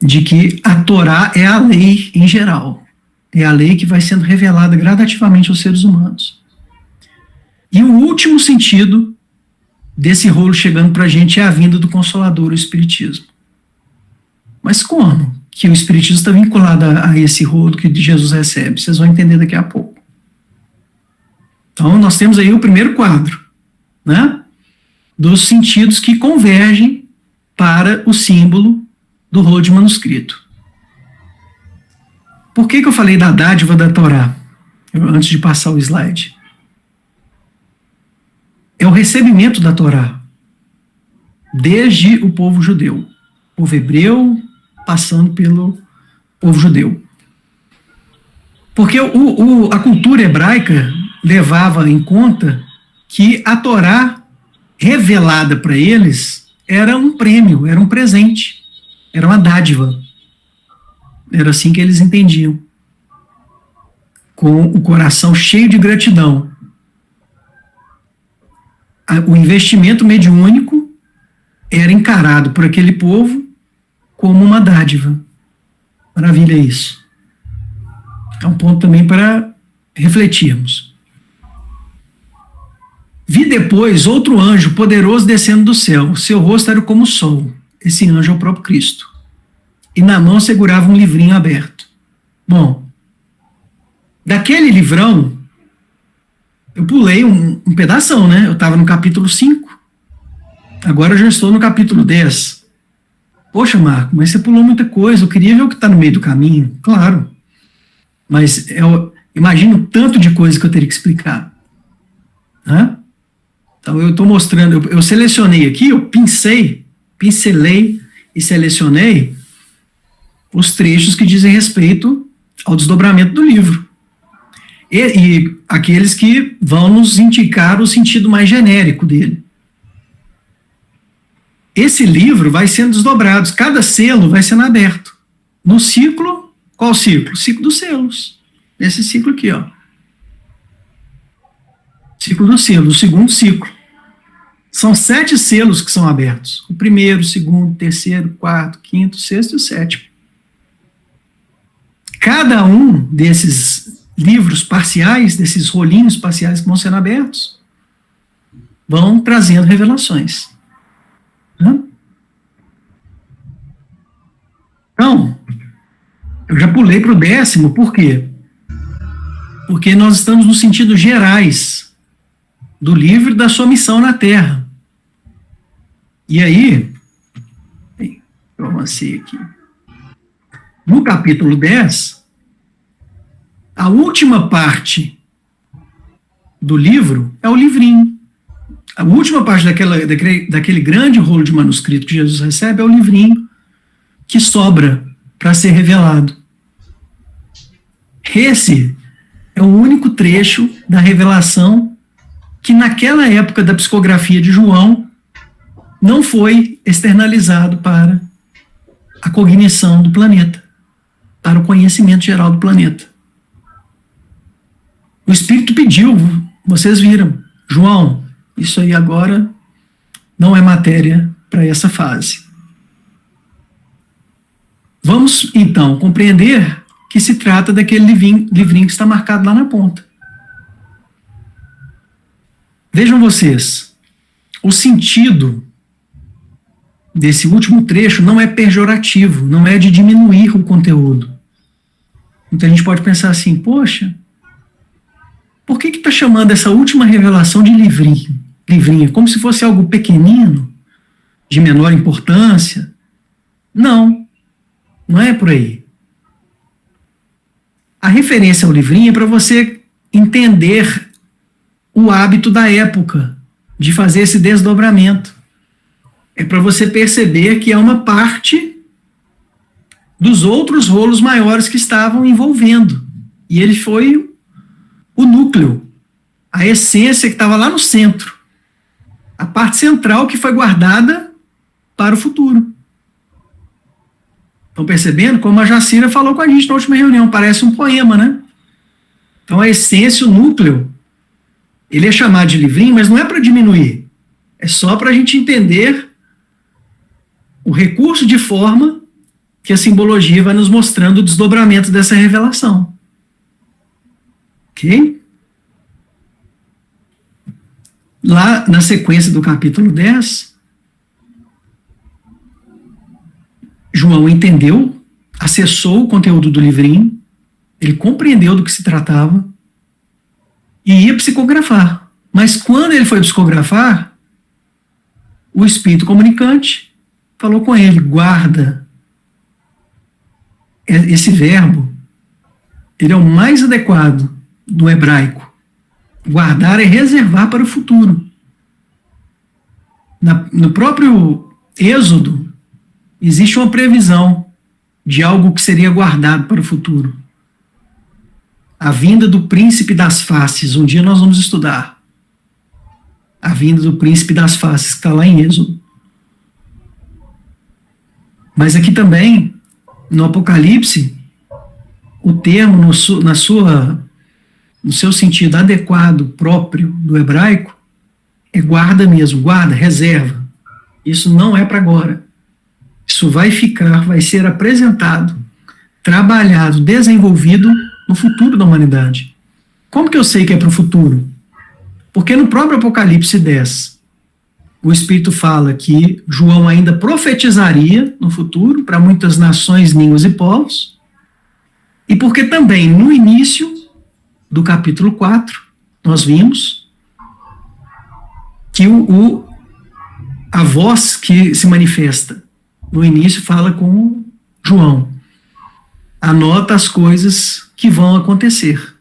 de que a Torá é a lei em geral. É a lei que vai sendo revelada gradativamente aos seres humanos. E o último sentido desse rolo chegando para a gente é a vinda do Consolador, o Espiritismo. Mas como que o Espiritismo está vinculado a esse rolo que Jesus recebe? Vocês vão entender daqui a pouco. Então, nós temos aí o primeiro quadro, né, dos sentidos que convergem para o símbolo do rolo de manuscrito. Por que eu falei da dádiva da Torá? Antes de passar o slide. É o recebimento da Torá desde o povo judeu. povo hebreu, passando pelo povo judeu. Porque a cultura hebraica levava em conta que a Torá revelada para eles era um prêmio, era um presente, era uma dádiva. Era assim que eles entendiam. Com o coração cheio de gratidão. O investimento mediúnico era encarado por aquele povo como uma dádiva. Maravilha isso. É um ponto também para refletirmos. Vi depois outro anjo poderoso descendo do céu. O seu rosto era como o sol. Esse anjo é o próprio Cristo. E na mão segurava um livrinho aberto. Bom, daquele livrão, eu pulei um pedação, né? Eu estava no capítulo 5. Agora eu já estou no capítulo 10. Poxa, Marco, mas você pulou muita coisa. Eu queria ver o que está no meio do caminho. Claro. Mas eu imagino o tanto de coisa que eu teria que explicar. Né? Então eu estou mostrando, eu selecionei aqui, eu pincelei e selecionei os trechos que dizem respeito ao desdobramento do livro. E aqueles que vão nos indicar o sentido mais genérico dele. Esse livro vai sendo desdobrado, cada selo vai sendo aberto. No ciclo, qual ciclo? O ciclo dos selos. Esse ciclo aqui, ó. Ciclo dos selos, o segundo ciclo. São 7 selos que são abertos. O primeiro, o segundo, o terceiro, o quarto, o quinto, o sexto e o sétimo. Cada um desses livros parciais, desses rolinhos parciais que vão sendo abertos, vão trazendo revelações. Então, eu já pulei para o 10º, por quê? Porque nós estamos nos sentidos gerais do livro e da sua missão na Terra. E aí, eu avancei aqui. No capítulo 10, a última parte do livro é o livrinho. A última parte daquele grande rolo de manuscrito que Jesus recebe é o livrinho que sobra para ser revelado. Esse é o único trecho da revelação que naquela época da psicografia de João não foi externalizado para a cognição do planeta, para o conhecimento geral do planeta. O Espírito pediu, vocês viram, João, isso aí agora não é matéria para essa fase. Vamos, então, compreender que se trata daquele livrinho que está marcado lá na ponta. Vejam vocês, o sentido desse último trecho não é pejorativo, não é de diminuir o conteúdo. Então a gente pode pensar assim, poxa, por que está chamando essa última revelação de livrinho? Como se fosse algo pequenino, de menor importância? Não é por aí. A referência ao livrinho é para você entender o hábito da época de fazer esse desdobramento. É para você perceber que é uma parte dos outros rolos maiores que estavam envolvendo. E ele foi o núcleo, a essência que estava lá no centro. A parte central que foi guardada para o futuro. Estão percebendo? Como a Jacira falou com a gente na última reunião, parece um poema, né? Então a essência, o núcleo, ele é chamado de livrinho, mas não é para diminuir. É só para a gente entender o recurso de forma que a simbologia vai nos mostrando o desdobramento dessa revelação. Ok? Lá na sequência do capítulo 10, João entendeu, acessou o conteúdo do livrinho, ele compreendeu do que se tratava e ia psicografar. Mas quando ele foi psicografar, o espírito comunicante falou com ele, guarda. Esse verbo, ele é o mais adequado do hebraico. Guardar é reservar para o futuro. No próprio Êxodo, existe uma previsão de algo que seria guardado para o futuro. A vinda do príncipe das faces, um dia nós vamos estudar. A vinda do príncipe das faces, que está lá em Êxodo. Mas aqui também, no Apocalipse, o termo, no seu sentido adequado, próprio do hebraico, é guarda mesmo, guarda, reserva. Isso não é para agora. Isso vai ser apresentado, trabalhado, desenvolvido no futuro da humanidade. Como que eu sei que é para o futuro? Porque no próprio Apocalipse 10, o Espírito fala que João ainda profetizaria no futuro para muitas nações, línguas e povos, e porque também no início do capítulo 4, nós vimos que a voz que se manifesta no início fala com João. Anota as coisas que vão acontecer.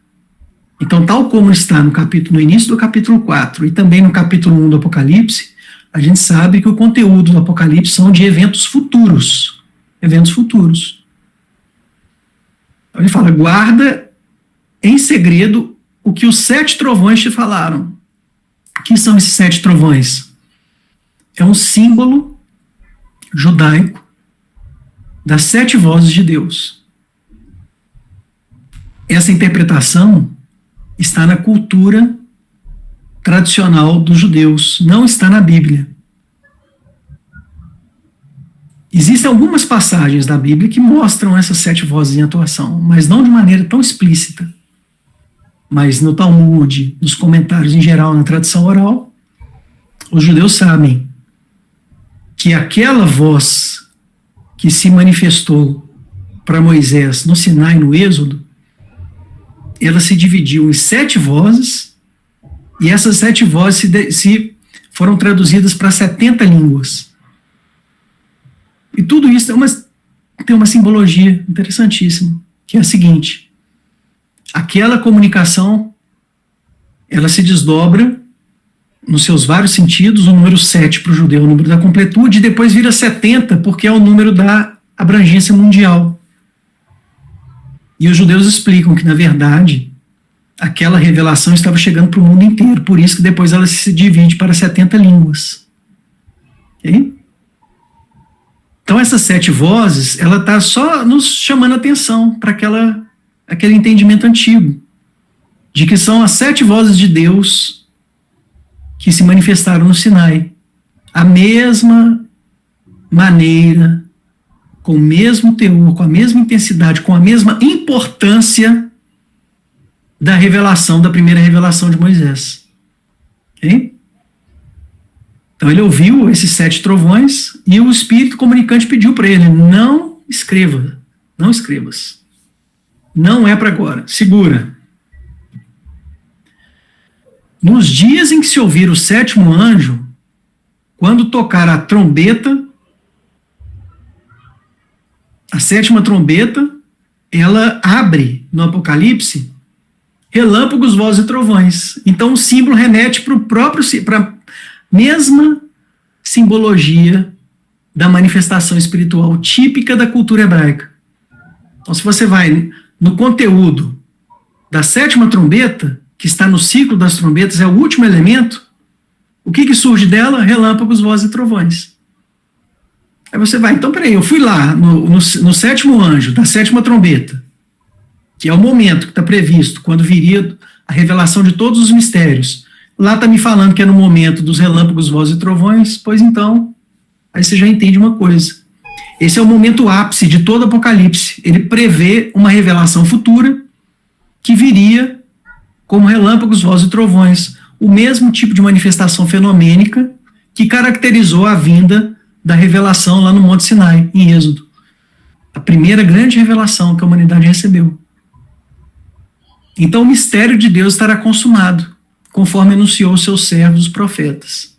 Então, tal como está no início do capítulo 4 e também no capítulo 1 do Apocalipse, a gente sabe que o conteúdo do Apocalipse são de eventos futuros. Eventos futuros. Então, ele fala, guarda em segredo o que os 7 trovões te falaram. O que são esses 7 trovões? É um símbolo judaico das 7 vozes de Deus. Essa interpretação está na cultura tradicional dos judeus, não está na Bíblia. Existem algumas passagens da Bíblia que mostram essas 7 vozes em atuação, mas não de maneira tão explícita. Mas no Talmud, nos comentários em geral, na tradição oral, os judeus sabem que aquela voz que se manifestou para Moisés no Sinai, no Êxodo, ela se dividiu em 7 vozes, e essas 7 vozes foram traduzidas para 70 línguas. E tudo isso tem uma simbologia interessantíssima, que é a seguinte: aquela comunicação, ela se desdobra nos seus vários sentidos. O número 7 para o judeu é o número da completude, e depois vira 70, porque é o número da abrangência mundial. E os judeus explicam que, na verdade, aquela revelação estava chegando para o mundo inteiro, por isso que depois ela se divide para 70 línguas. Ok? Então, essas 7 vozes, ela está só nos chamando a atenção para aquele entendimento antigo, de que são as 7 vozes de Deus que se manifestaram no Sinai. A mesma maneira, com o mesmo teor, com a mesma intensidade, com a mesma importância da revelação, da primeira revelação de Moisés. Ok? Então ele ouviu esses 7 trovões e o Espírito comunicante pediu para ele: não escreva, não escrevas. Não é para agora, segura. Nos dias em que se ouvir o 7º anjo, quando tocar a trombeta, a 7ª trombeta, ela abre no Apocalipse relâmpagos, vozes e trovões. Então o símbolo remete para a mesma simbologia da manifestação espiritual típica da cultura hebraica. Então, se você vai no conteúdo da 7ª trombeta, que está no ciclo das trombetas, é o último elemento, o que surge dela? Relâmpagos, vozes e trovões. Aí você vai, então peraí, eu fui lá no 7º anjo, da 7ª trombeta, que é o momento que está previsto, quando viria a revelação de todos os mistérios. Lá está me falando que é no momento dos relâmpagos, vozes e trovões, pois então, aí você já entende uma coisa. Esse é o momento ápice de todo Apocalipse. Ele prevê uma revelação futura que viria como relâmpagos, vozes e trovões. O mesmo tipo de manifestação fenomênica que caracterizou a vinda da revelação lá no Monte Sinai, em Êxodo. A primeira grande revelação que a humanidade recebeu. Então o mistério de Deus estará consumado, conforme anunciou os seus servos, os profetas.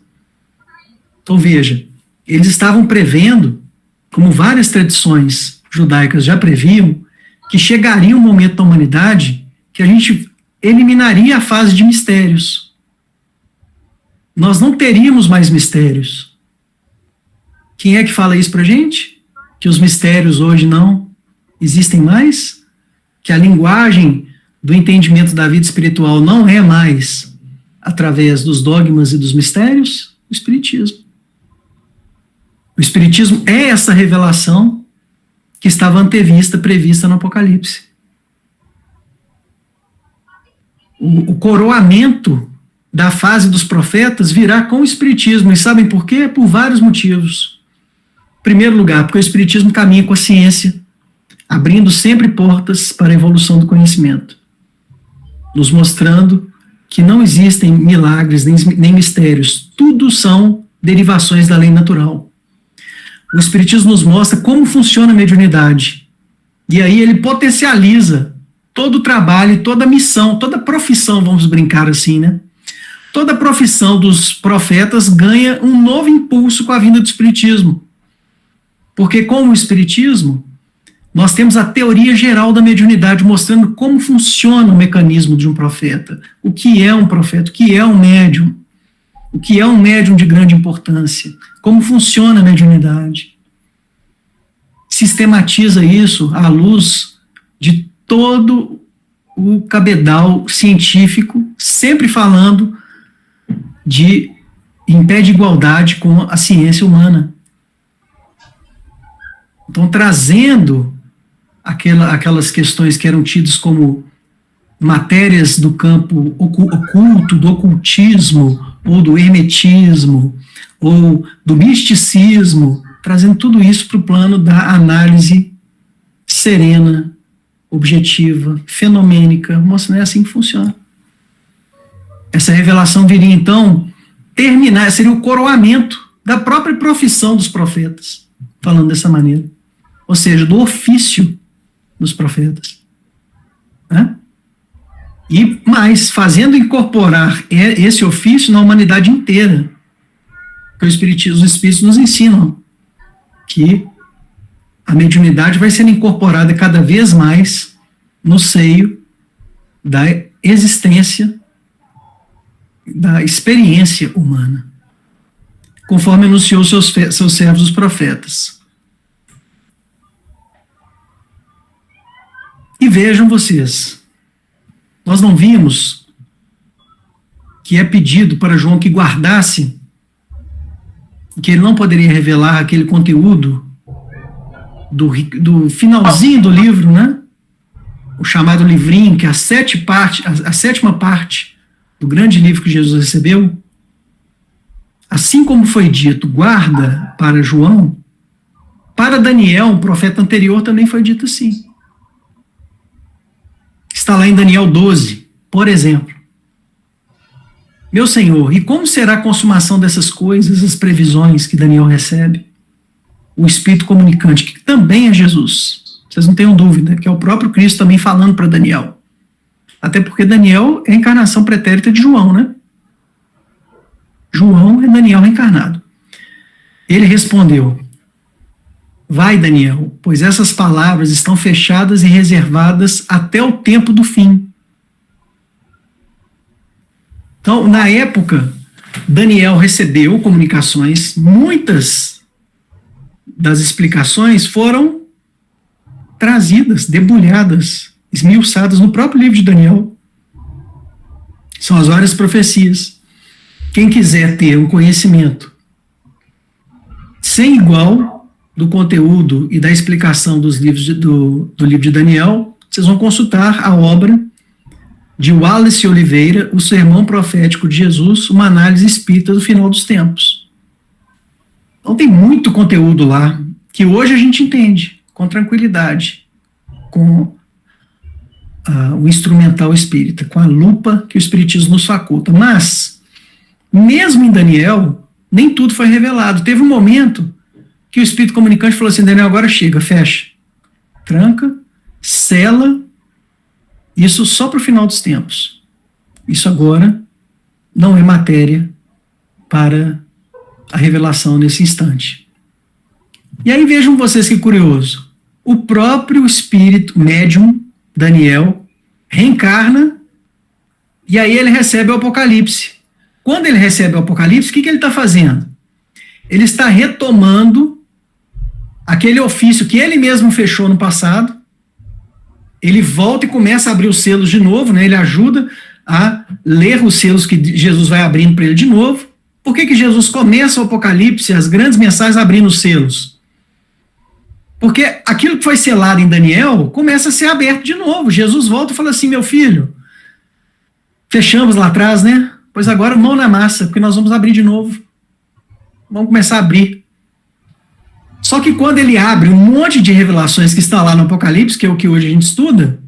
Então veja, eles estavam prevendo, como várias tradições judaicas já previam, que chegaria um momento da humanidade que a gente eliminaria a fase de mistérios. Nós não teríamos mais mistérios. Quem é que fala isso pra gente? que os mistérios hoje não existem mais, que a linguagem do entendimento da vida espiritual não é mais através dos dogmas e dos mistérios? O Espiritismo. O Espiritismo é essa revelação que estava antevista, prevista no Apocalipse. O coroamento da fase dos profetas virá com o Espiritismo. E sabem por quê? Por vários motivos. Em primeiro lugar, porque o Espiritismo caminha com a ciência, abrindo sempre portas para a evolução do conhecimento, nos mostrando que não existem milagres nem mistérios, tudo são derivações da lei natural. O Espiritismo nos mostra como funciona a mediunidade, e aí ele potencializa todo o trabalho, toda a missão, toda a profissão, vamos brincar assim, né? Toda a profissão dos profetas ganha um novo impulso com a vinda do Espiritismo. Porque com o Espiritismo, nós temos a teoria geral da mediunidade mostrando como funciona o mecanismo de um profeta, o que é um profeta, o que é um médium, o que é um médium de grande importância, como funciona a mediunidade. Sistematiza isso à luz de todo o cabedal científico, sempre falando em pé de igualdade com a ciência humana. Então, trazendo aquelas questões que eram tidas como matérias do campo oculto, do ocultismo, ou do hermetismo, ou do misticismo, trazendo tudo isso para o plano da análise serena, objetiva, fenomênica, mostrando é assim que funciona. Essa revelação viria, então, terminar, seria o coroamento da própria profissão dos profetas, falando dessa maneira. Ou seja, do ofício dos profetas. Né? E mais, fazendo incorporar esse ofício na humanidade inteira. Porque os Espíritos nos ensinam que a mediunidade vai sendo incorporada cada vez mais no seio da existência, da experiência humana, conforme anunciou seus servos os profetas. E vejam vocês, nós não vimos que é pedido para João que guardasse, que ele não poderia revelar aquele conteúdo do finalzinho do livro, né? O chamado livrinho, que é a sétima parte do grande livro que Jesus recebeu. Assim como foi dito, guarda para João, para Daniel, um profeta anterior, também foi dito assim. Está lá em Daniel 12, por exemplo. Meu Senhor, e como será a consumação dessas coisas, as previsões que Daniel recebe? O Espírito comunicante, que também é Jesus. Vocês não tenham dúvida, que é o próprio Cristo também falando para Daniel. Até porque Daniel é a encarnação pretérita de João, né? João é Daniel reencarnado. Ele respondeu: vai, Daniel, pois essas palavras estão fechadas e reservadas até o tempo do fim. Então, na época, Daniel recebeu comunicações, muitas das explicações foram trazidas, debulhadas, esmiuçadas no próprio livro de Daniel. São as várias profecias. Quem quiser ter um conhecimento sem igual do conteúdo e da explicação dos livros do livro de Daniel, vocês vão consultar a obra de Wallace Oliveira, O Sermão Profético de Jesus, uma análise espírita do final dos tempos. Então tem muito conteúdo lá, que hoje a gente entende, com tranquilidade, com o instrumental espírita, com a lupa que o Espiritismo nos faculta. Mas, mesmo em Daniel, nem tudo foi revelado. Teve um momento que o Espírito comunicante falou assim: Daniel, agora chega, fecha, tranca, sela, isso só para o final dos tempos. Isso agora não é matéria para a revelação nesse instante. E aí vejam vocês que curioso. O próprio espírito médium, Daniel, reencarna e aí ele recebe o Apocalipse. Quando ele recebe o Apocalipse, o que ele está fazendo? Ele está retomando aquele ofício que ele mesmo fechou no passado, ele volta e começa a abrir os selos de novo, né? Ele ajuda a ler os selos que Jesus vai abrindo para ele de novo. Por que Jesus começa o Apocalipse, as grandes mensagens, abrindo os selos? Porque aquilo que foi selado em Daniel começa a ser aberto de novo. Jesus volta e fala assim: meu filho, fechamos lá atrás, né? Pois agora mão na massa, porque nós vamos abrir de novo. Vamos começar a abrir. Só que quando ele abre um monte de revelações que estão lá no Apocalipse, que é o que hoje a gente estuda,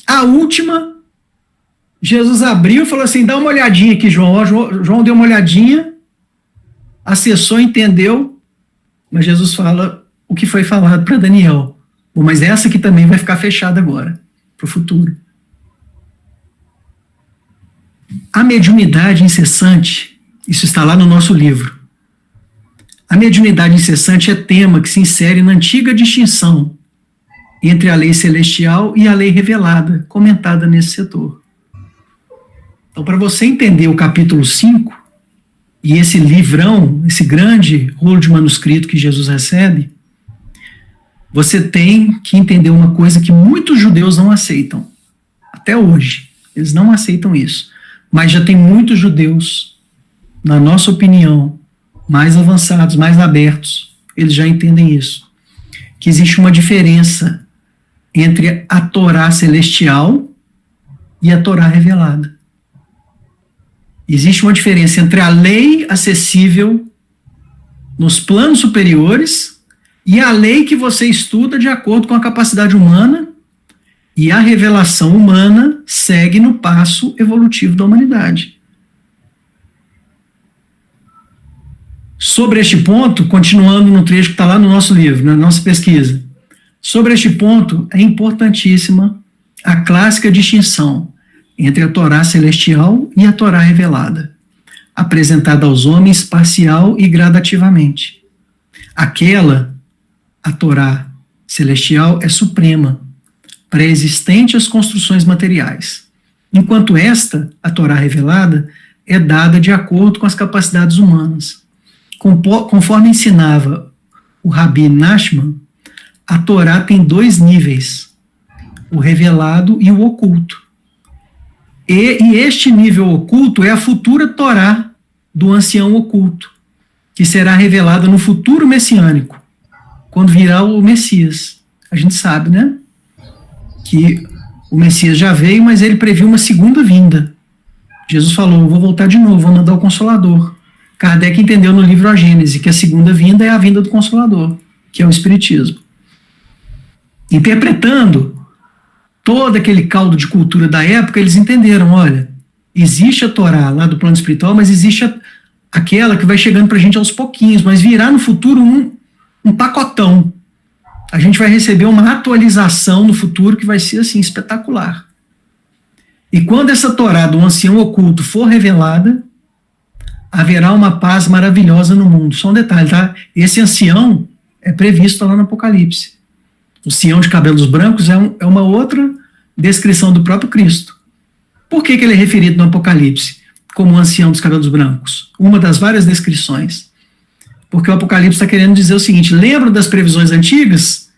a última, Jesus abriu e falou assim: dá uma olhadinha aqui, João. João deu uma olhadinha, acessou, entendeu, mas Jesus fala o que foi falado para Daniel. Bom, mas essa aqui também vai ficar fechada agora, para o futuro. A mediunidade incessante, isso está lá no nosso livro. A mediunidade incessante é tema que se insere na antiga distinção entre a lei celestial e a lei revelada, comentada nesse setor. Então, para você entender o capítulo 5, e esse livrão, esse grande rolo de manuscrito que Jesus recebe, você tem que entender uma coisa que muitos judeus não aceitam. Até hoje, eles não aceitam isso. Mas já tem muitos judeus, na nossa opinião, mais avançados, mais abertos, eles já entendem isso. Que existe uma diferença entre a Torá celestial e a Torá revelada. Existe uma diferença entre a lei acessível nos planos superiores e a lei que você estuda de acordo com a capacidade humana, e a revelação humana segue no passo evolutivo da humanidade. Sobre este ponto, continuando no trecho que está lá no nosso livro, na nossa pesquisa, sobre este ponto é importantíssima a clássica distinção entre a Torá celestial e a Torá revelada, apresentada aos homens parcial e gradativamente. Aquela, a Torá celestial, é suprema, pré-existente às construções materiais, enquanto esta, a Torá revelada, é dada de acordo com as capacidades humanas. Conforme ensinava o Rabi Nachman, a Torá tem 2 níveis, o revelado e o oculto. E este nível oculto é a futura Torá do ancião oculto, que será revelada no futuro messiânico, quando virá o Messias. A gente sabe, né? Que o Messias já veio, mas ele previu uma segunda vinda. Jesus falou: eu vou voltar de novo, vou mandar o Consolador. Kardec entendeu no livro A Gênese que a segunda vinda é a vinda do Consolador, que é o Espiritismo. Interpretando todo aquele caldo de cultura da época, eles entenderam: olha, existe a Torá lá do plano espiritual, mas existe aquela que vai chegando para a gente aos pouquinhos, mas virá no futuro um pacotão. A gente vai receber uma atualização no futuro que vai ser assim, espetacular. E quando essa Torá do ancião oculto for revelada, haverá uma paz maravilhosa no mundo. Só um detalhe, tá? Esse ancião é previsto lá no Apocalipse. O ancião de cabelos brancos é uma outra descrição do próprio Cristo. Por que ele é referido no Apocalipse como o ancião dos cabelos brancos? Uma das várias descrições. Porque o Apocalipse está querendo dizer o seguinte: lembra das previsões antigas?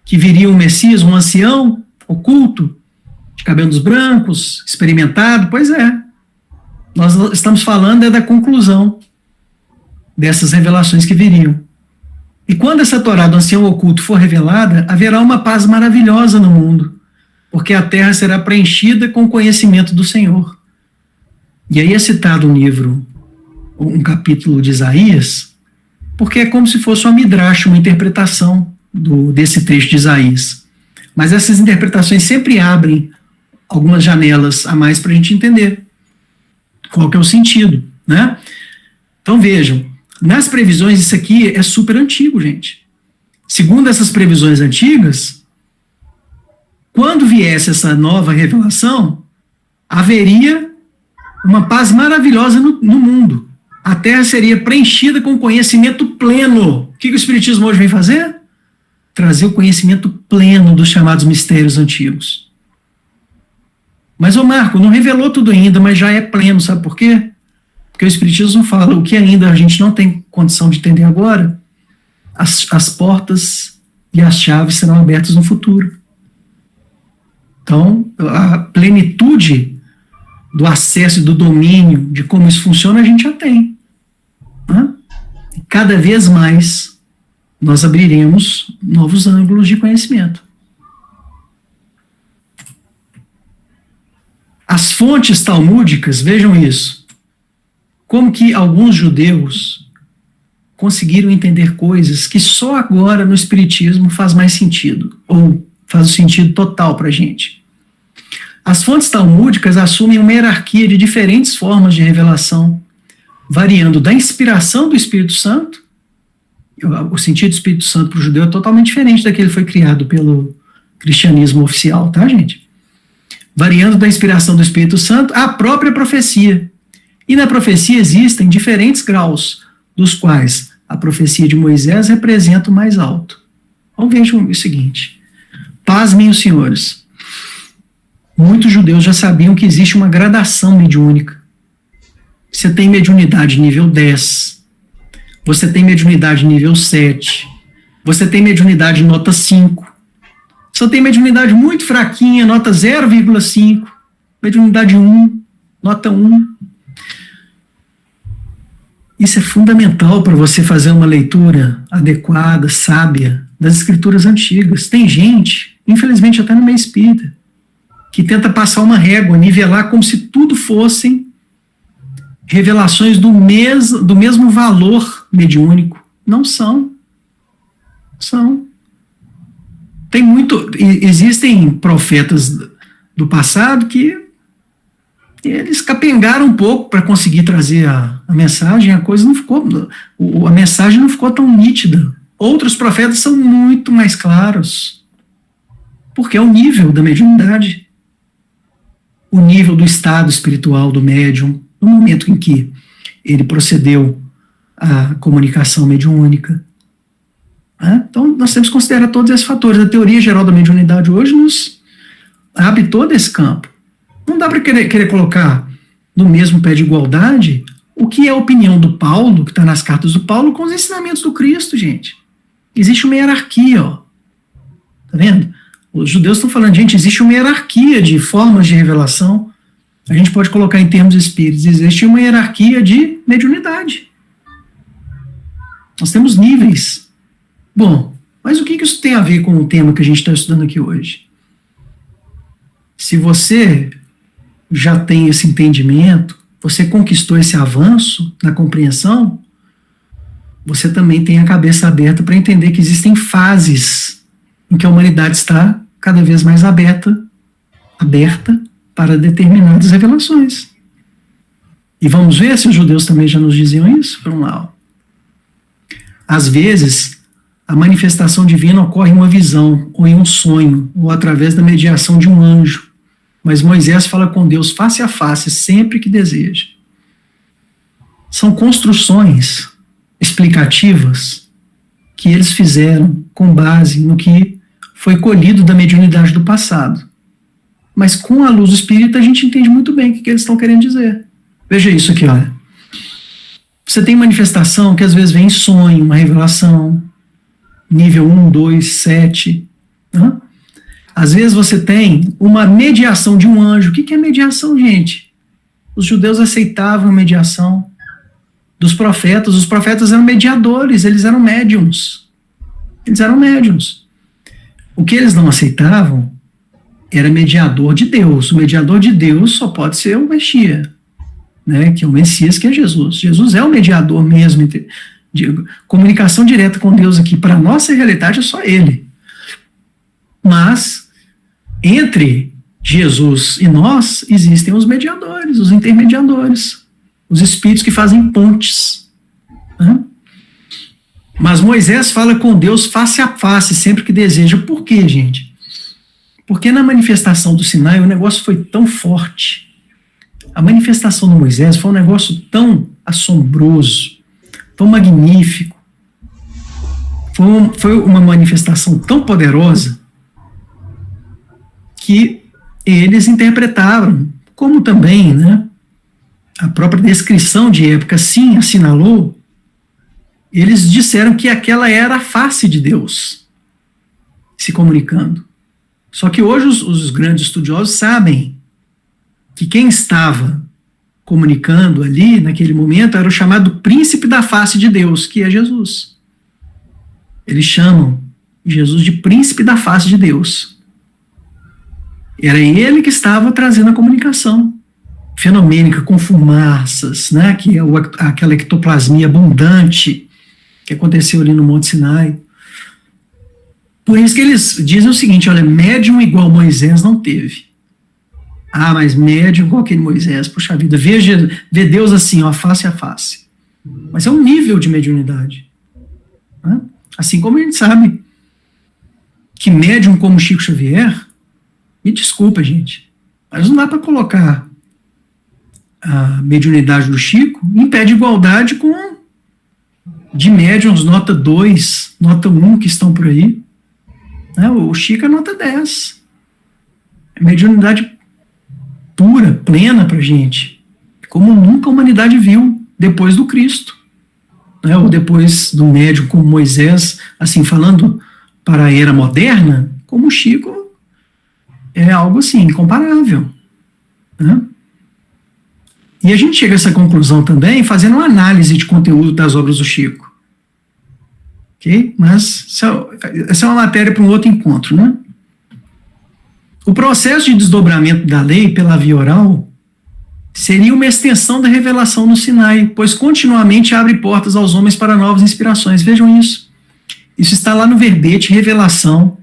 Que viria um Messias, um ancião oculto, de cabelos brancos, experimentado? Pois é. Nós estamos falando da conclusão dessas revelações que viriam. E quando essa Torá do ancião oculto for revelada, haverá uma paz maravilhosa no mundo, porque a terra será preenchida com o conhecimento do Senhor. E aí é citado um capítulo de Isaías, porque é como se fosse uma midrash, uma interpretação desse trecho de Isaías. Mas essas interpretações sempre abrem algumas janelas a mais para a gente entender qual que é o sentido, né? Então vejam, nas previsões, isso aqui é super antigo, gente. Segundo essas previsões antigas, quando viesse essa nova revelação, haveria uma paz maravilhosa no mundo. A Terra seria preenchida com conhecimento pleno. O que o Espiritismo hoje vem fazer? Trazer o conhecimento pleno dos chamados mistérios antigos. Mas, ô Marco, não revelou tudo ainda, mas já é pleno, sabe por quê? Porque o Espiritismo fala o que ainda a gente não tem condição de entender agora, as portas e as chaves serão abertas no futuro. Então, a plenitude do acesso e do domínio de como isso funciona, a gente já tem. Né? E cada vez mais nós abriremos novos ângulos de conhecimento. As fontes talmúdicas, vejam isso, como que alguns judeus conseguiram entender coisas que só agora no Espiritismo faz mais sentido, ou faz o sentido total para a gente. As fontes talmúdicas assumem uma hierarquia de diferentes formas de revelação, variando da inspiração do Espírito Santo. O sentido do Espírito Santo para o judeu é totalmente diferente daquele que foi criado pelo cristianismo oficial, tá, gente? Variando da inspiração do Espírito Santo à própria profecia. E na profecia existem diferentes graus, dos quais a profecia de Moisés representa o mais alto. Então vejam o seguinte: pasmem os senhores. Muitos judeus já sabiam que existe uma gradação mediúnica. Você tem mediunidade nível 10, você tem mediunidade nível 7, você tem mediunidade nota 5, você tem mediunidade muito fraquinha, nota 0,5, mediunidade 1, nota 1. Isso é fundamental para você fazer uma leitura adequada, sábia, das escrituras antigas. Tem gente, infelizmente até no meio espírita, que tenta passar uma régua, nivelar como se tudo fossem revelações do mesmo valor mediúnico. Não são. São. Existem profetas do passado que eles capengaram um pouco para conseguir trazer a mensagem, a mensagem não ficou tão nítida. Outros profetas são muito mais claros, porque é o nível da mediunidade, o nível do estado espiritual do médium, no momento em que ele procedeu à comunicação mediúnica. Então, nós temos que considerar todos esses fatores. A teoria geral da mediunidade hoje nos abre todo esse campo. Não dá para querer colocar no mesmo pé de igualdade o que é a opinião do Paulo, que está nas cartas do Paulo, com os ensinamentos do Cristo, gente. Existe uma hierarquia, ó. Tá vendo? Os judeus estão falando, gente, existe uma hierarquia de formas de revelação. A gente pode colocar em termos espíritas, existe uma hierarquia de mediunidade. Nós temos níveis. Bom, mas o que isso tem a ver com o tema que a gente está estudando aqui hoje? Se você já tem esse entendimento, você conquistou esse avanço na compreensão, você também tem a cabeça aberta para entender que existem fases em que a humanidade está cada vez mais aberta para determinadas revelações. E vamos ver se os judeus também já nos diziam isso? Vamos lá. Às vezes, a manifestação divina ocorre em uma visão, ou em um sonho, ou através da mediação de um anjo. Mas Moisés fala com Deus face a face, sempre que deseja. São construções explicativas que eles fizeram com base no que foi colhido da mediunidade do passado. Mas com a luz do Espírito a gente entende muito bem o que eles estão querendo dizer. Veja isso aqui, olha. Você tem manifestação que às vezes vem em sonho, uma revelação, nível 1, 2, 7. Né? Às vezes você tem uma mediação de um anjo. O que é mediação, gente? Os judeus aceitavam a mediação dos profetas. Os profetas eram mediadores, eles eram médiums. Eles eram médiums. O que eles não aceitavam era mediador de Deus. O mediador de Deus só pode ser o Messias, né? Que é o Messias, que é Jesus. Jesus é o mediador mesmo. De comunicação direta com Deus aqui. Para a nossa realidade é só Ele. Mas, entre Jesus e nós, existem os mediadores, os intermediadores, os espíritos que fazem pontes. Né? Mas Moisés fala com Deus face a face, sempre que deseja. Por quê, gente? Porque na manifestação do Sinai o negócio foi tão forte. A manifestação de Moisés foi um negócio tão assombroso, tão magnífico. Foi uma manifestação tão poderosa que eles interpretaram, como também, né, a própria descrição de época sim assinalou, eles disseram que aquela era a face de Deus. se comunicando. Só que hoje os grandes estudiosos sabem que quem estava comunicando ali, naquele momento, era o chamado príncipe da face de Deus, que é Jesus. Eles chamam Jesus de príncipe da face de Deus. Era ele que estava trazendo a comunicação fenomênica, com fumaças, né, que é aquela ectoplasmia abundante que aconteceu ali no Monte Sinai. Por isso que eles dizem o seguinte, olha, médium igual Moisés não teve. Ah, mas médium igual aquele Moisés, puxa vida, vê Deus assim, ó, face a face. Mas é um nível de mediunidade. Né? Assim como a gente sabe que médium como Chico Xavier, me desculpa, gente, mas não dá para colocar a mediunidade do Chico em pé de igualdade com de médiums nota 2, nota 1 que estão por aí. O Chico é nota 10. É mediunidade pura, plena pra gente. Como nunca a humanidade viu depois do Cristo. Ou depois do médium como Moisés, assim, falando para a era moderna, como o Chico é algo assim, incomparável. Né? E a gente chega a essa conclusão também fazendo uma análise de conteúdo das obras do Chico. Ok? Mas essa é uma matéria para um outro encontro, né? O processo de desdobramento da lei pela via oral seria uma extensão da revelação no Sinai, pois continuamente abre portas aos homens para novas inspirações. Vejam isso. Isso está lá no verbete Revelação,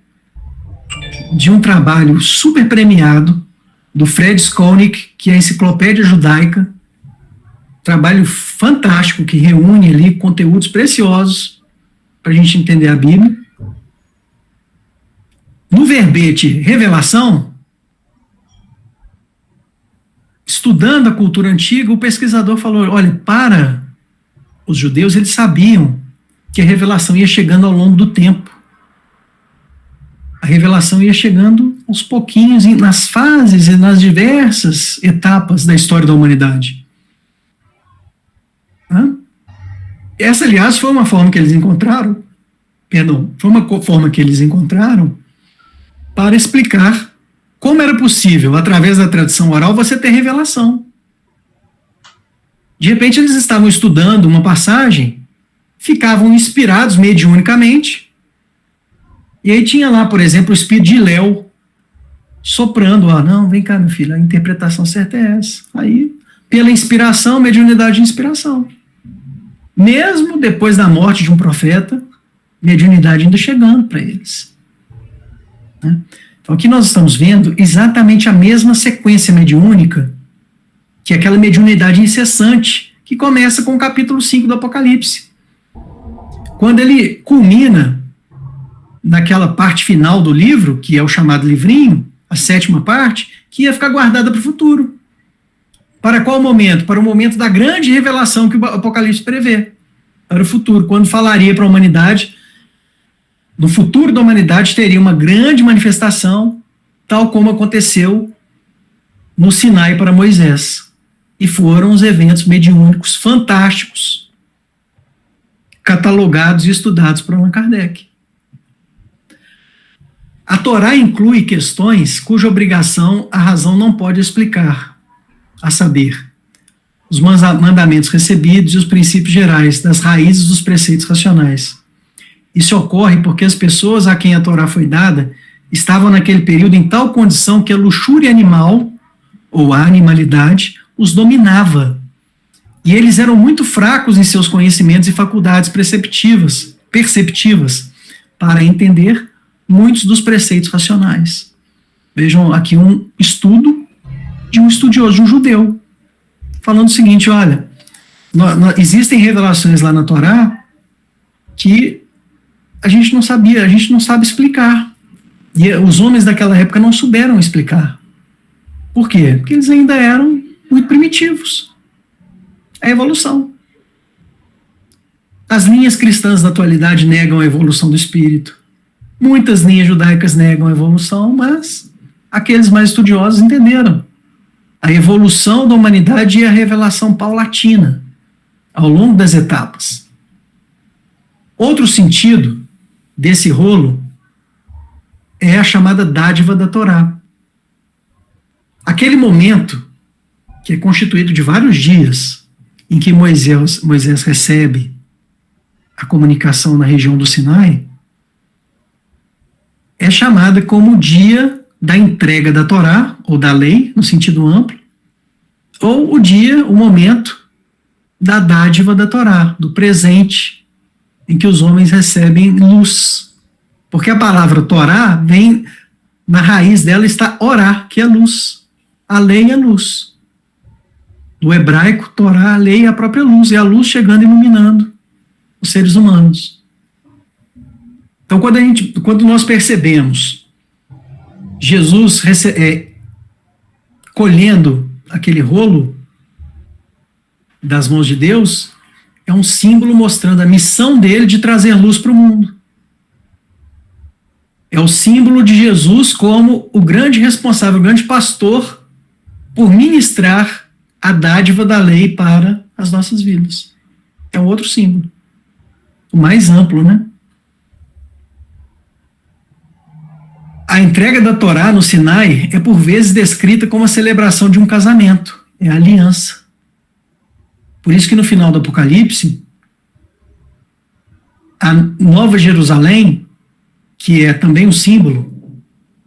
de um trabalho super premiado do Fred Skolnick, que é a Enciclopédia Judaica, trabalho fantástico que reúne ali conteúdos preciosos para a gente entender a Bíblia. No verbete Revelação, estudando a cultura antiga, o pesquisador falou, olha, para os judeus, eles sabiam que a revelação ia chegando ao longo do tempo. A revelação ia chegando aos pouquinhos, nas fases e nas diversas etapas da história da humanidade. Essa, aliás, foi uma forma que eles encontraram, para explicar como era possível, através da tradição oral, você ter revelação. De repente, eles estavam estudando uma passagem, ficavam inspirados mediunicamente, e aí tinha lá, por exemplo, o espírito de Léo, soprando, não, vem cá, meu filho, a interpretação certa é essa. Aí, pela inspiração, mediunidade de inspiração. Mesmo depois da morte de um profeta, mediunidade ainda chegando para eles. Né? Então, aqui nós estamos vendo exatamente a mesma sequência mediúnica, que é aquela mediunidade incessante, que começa com o capítulo 5 do Apocalipse. Quando ele culmina naquela parte final do livro, que é o chamado livrinho, a 7ª parte, que ia ficar guardada para o futuro. Para qual momento? Para o momento da grande revelação que o Apocalipse prevê. Para o futuro, quando falaria para a humanidade, no futuro da humanidade teria uma grande manifestação, tal como aconteceu no Sinai para Moisés. E foram os eventos mediúnicos fantásticos, catalogados e estudados por Allan Kardec. A Torá inclui questões cuja obrigação a razão não pode explicar, a saber, os mandamentos recebidos e os princípios gerais das raízes dos preceitos racionais. Isso ocorre porque as pessoas a quem a Torá foi dada estavam naquele período em tal condição que a luxúria animal, ou a animalidade, os dominava. E eles eram muito fracos em seus conhecimentos e faculdades perceptivas, para entender muitos dos preceitos racionais. Vejam aqui um estudo de um estudioso, de um judeu, falando o seguinte, olha, existem revelações lá na Torá que a gente não sabia, a gente não sabe explicar. E os homens daquela época não souberam explicar. Por quê? Porque eles ainda eram muito primitivos. A evolução. As linhas cristãs da atualidade negam a evolução do espírito. Muitas linhas judaicas negam a evolução, mas aqueles mais estudiosos entenderam. A evolução da humanidade é a revelação paulatina, ao longo das etapas. Outro sentido desse rolo é a chamada dádiva da Torá. Aquele momento, que é constituído de vários dias, em que Moisés recebe a comunicação na região do Sinai, é chamada como o dia da entrega da Torá, ou da lei, no sentido amplo, ou o momento da dádiva da Torá, do presente, em que os homens recebem luz. Porque a palavra Torá vem, na raiz dela está orá, que é luz. A lei é luz. Do hebraico, Torá, a lei é a própria luz, é a luz chegando e iluminando os seres humanos. Então, quando nós percebemos Jesus colhendo aquele rolo das mãos de Deus, é um símbolo mostrando a missão dele de trazer luz para o mundo. É o símbolo de Jesus como o grande responsável, o grande pastor, por ministrar a dádiva da lei para as nossas vidas. É um outro símbolo. O mais amplo, né? A entrega da Torá no Sinai é por vezes descrita como a celebração de um casamento. É a aliança. Por isso que no final do Apocalipse, a Nova Jerusalém, que é também um símbolo,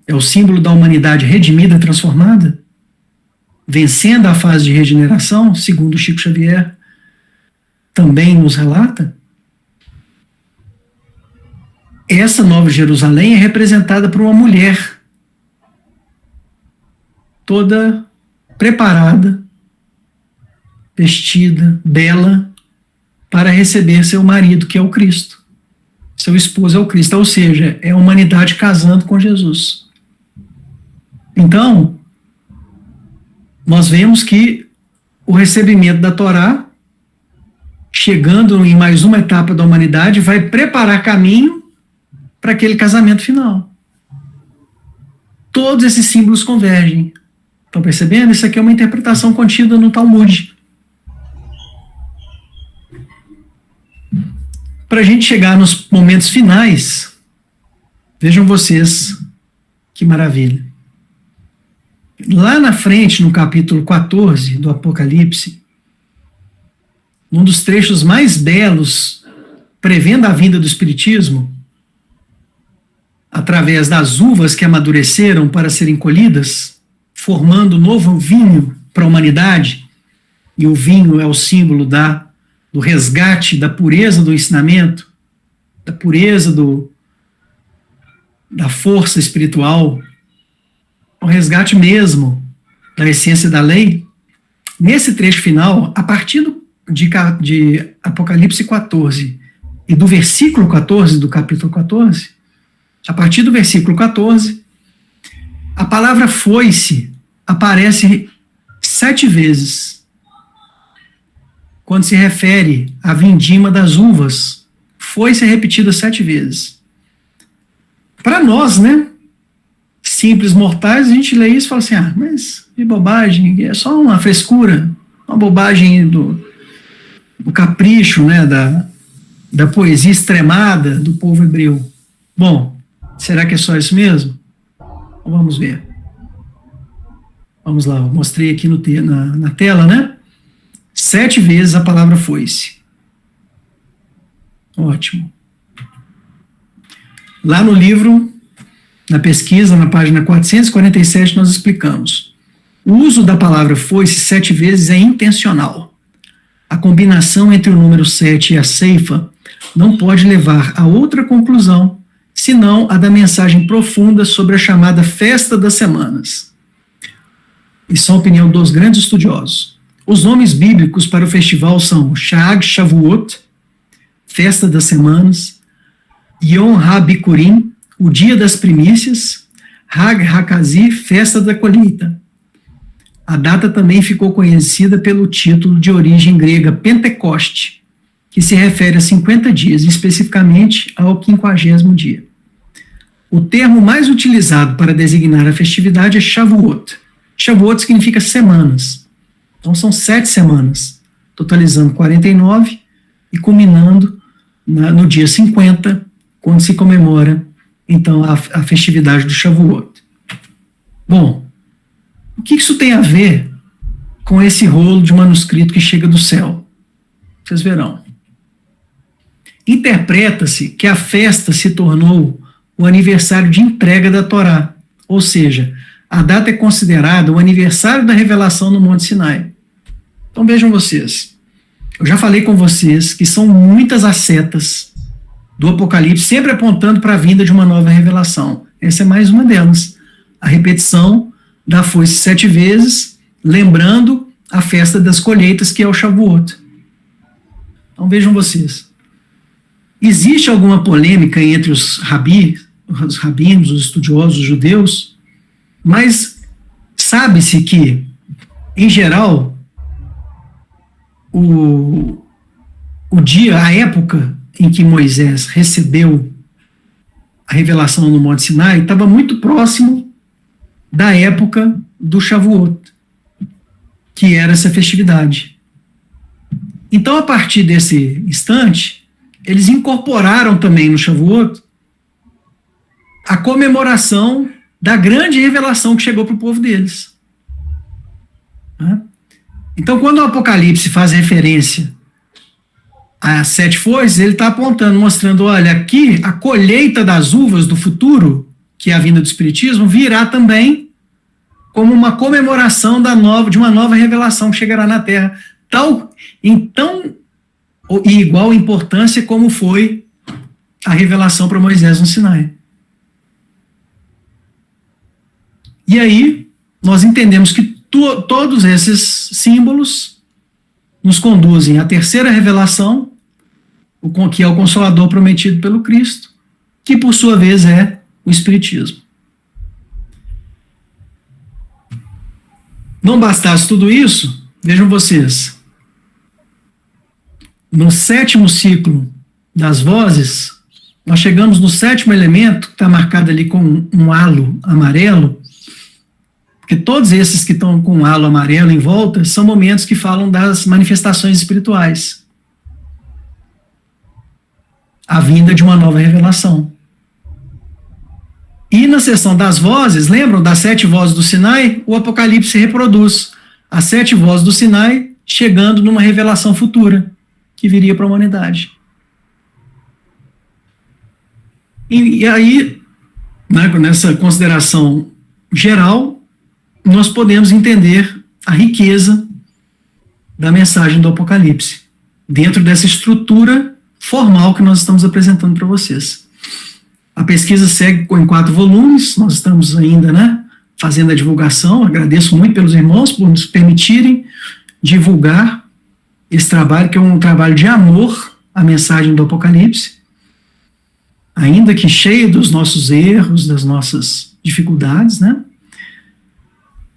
é o símbolo da humanidade redimida, transformada, vencendo a fase de regeneração, segundo Chico Xavier também nos relata, essa Nova Jerusalém é representada por uma mulher toda preparada, vestida, bela, para receber seu marido, que é o Cristo. Seu esposo é o Cristo, ou seja, é a humanidade casando com Jesus. Então, nós vemos que o recebimento da Torá, chegando em mais uma etapa da humanidade, vai preparar caminho para aquele casamento final. Todos esses símbolos convergem. Estão percebendo? Isso aqui é uma interpretação contida no Talmud. Para a gente chegar nos momentos finais, vejam vocês que maravilha. Lá na frente, no capítulo 14 do Apocalipse, um dos trechos mais belos, prevendo a vinda do Espiritismo, através das uvas que amadureceram para serem colhidas, formando novo vinho para a humanidade, e o vinho é o símbolo do resgate, da pureza do ensinamento, da pureza da força espiritual, o resgate mesmo da essência da lei. Nesse trecho final, a partir de Apocalipse 14 e do versículo 14 do capítulo 14, a partir do versículo 14, a palavra foi-se aparece 7 vezes. Quando se refere à vindima das uvas, foi-se repetida 7 vezes. Para nós, né, simples mortais, a gente lê isso e fala assim, mas que bobagem, é só uma frescura, uma bobagem do capricho, né, da poesia extremada do povo hebreu. Bom, será que é só isso mesmo? Vamos ver. Vamos lá, eu mostrei aqui na tela, né? 7 vezes a palavra foi-se. Ótimo. Lá no livro, na pesquisa, na página 447, nós explicamos. O uso da palavra foi-se 7 vezes é intencional. A combinação entre o número 7 e a ceifa não pode levar a outra conclusão, senão a da mensagem profunda sobre a chamada Festa das Semanas. Isso é a opinião dos grandes estudiosos. Os nomes bíblicos para o festival são Chag Shavuot, Festa das Semanas, Yom HaBikurim, o Dia das Primícias, Hag HaKazi, Festa da Colheita. A data também ficou conhecida pelo título de origem grega Pentecoste, que se refere a 50 dias, especificamente ao 50º dia. O termo mais utilizado para designar a festividade é Shavuot. Shavuot significa semanas. Então são 7 semanas, totalizando 49 e culminando no dia 50, quando se comemora então, a festividade do Shavuot. Bom, o que isso tem a ver com esse rolo de manuscrito que chega do céu? Vocês verão. Interpreta-se que a festa se tornou o aniversário de entrega da Torá, ou seja, a data é considerada o aniversário da revelação no Monte Sinai. Então vejam vocês, eu já falei com vocês que são muitas as setas do Apocalipse, sempre apontando para a vinda de uma nova revelação. Essa é mais uma delas. A repetição da foice 7 vezes, lembrando a festa das colheitas, que é o Shavuot. Então vejam vocês. Existe alguma polêmica entre os rabinos, os estudiosos os judeus, mas sabe-se que, em geral, o dia, a época em que Moisés recebeu a revelação no Monte Sinai estava muito próximo da época do Shavuot, que era essa festividade. Então, a partir desse instante, eles incorporaram também no Shavuot a comemoração da grande revelação que chegou para o povo deles. Então, quando o Apocalipse faz referência às 7 foices, ele está apontando, mostrando, olha, aqui a colheita das uvas do futuro, que é a vinda do Espiritismo, virá também como uma comemoração de uma nova revelação que chegará na Terra, então, e igual importância como foi a revelação para Moisés no Sinai. E aí, nós entendemos que todos esses símbolos nos conduzem à terceira revelação, que é o Consolador prometido pelo Cristo, que por sua vez é o Espiritismo. Não bastasse tudo isso, vejam vocês, no 7º ciclo das vozes, nós chegamos no 7º elemento, que está marcado ali com um halo amarelo, porque todos esses que estão com um halo amarelo em volta são momentos que falam das manifestações espirituais. A vinda de uma nova revelação. E na seção das vozes, lembram das 7 vozes do Sinai? O Apocalipse reproduz as 7 vozes do Sinai, chegando numa revelação futura, que viria para a humanidade. E aí, nessa consideração geral, nós podemos entender a riqueza da mensagem do Apocalipse, dentro dessa estrutura formal que nós estamos apresentando para vocês. A pesquisa segue em 4 volumes, nós estamos ainda fazendo a divulgação, agradeço muito pelos irmãos por nos permitirem divulgar esse trabalho, que é um trabalho de amor à mensagem do Apocalipse, ainda que cheio dos nossos erros, das nossas dificuldades,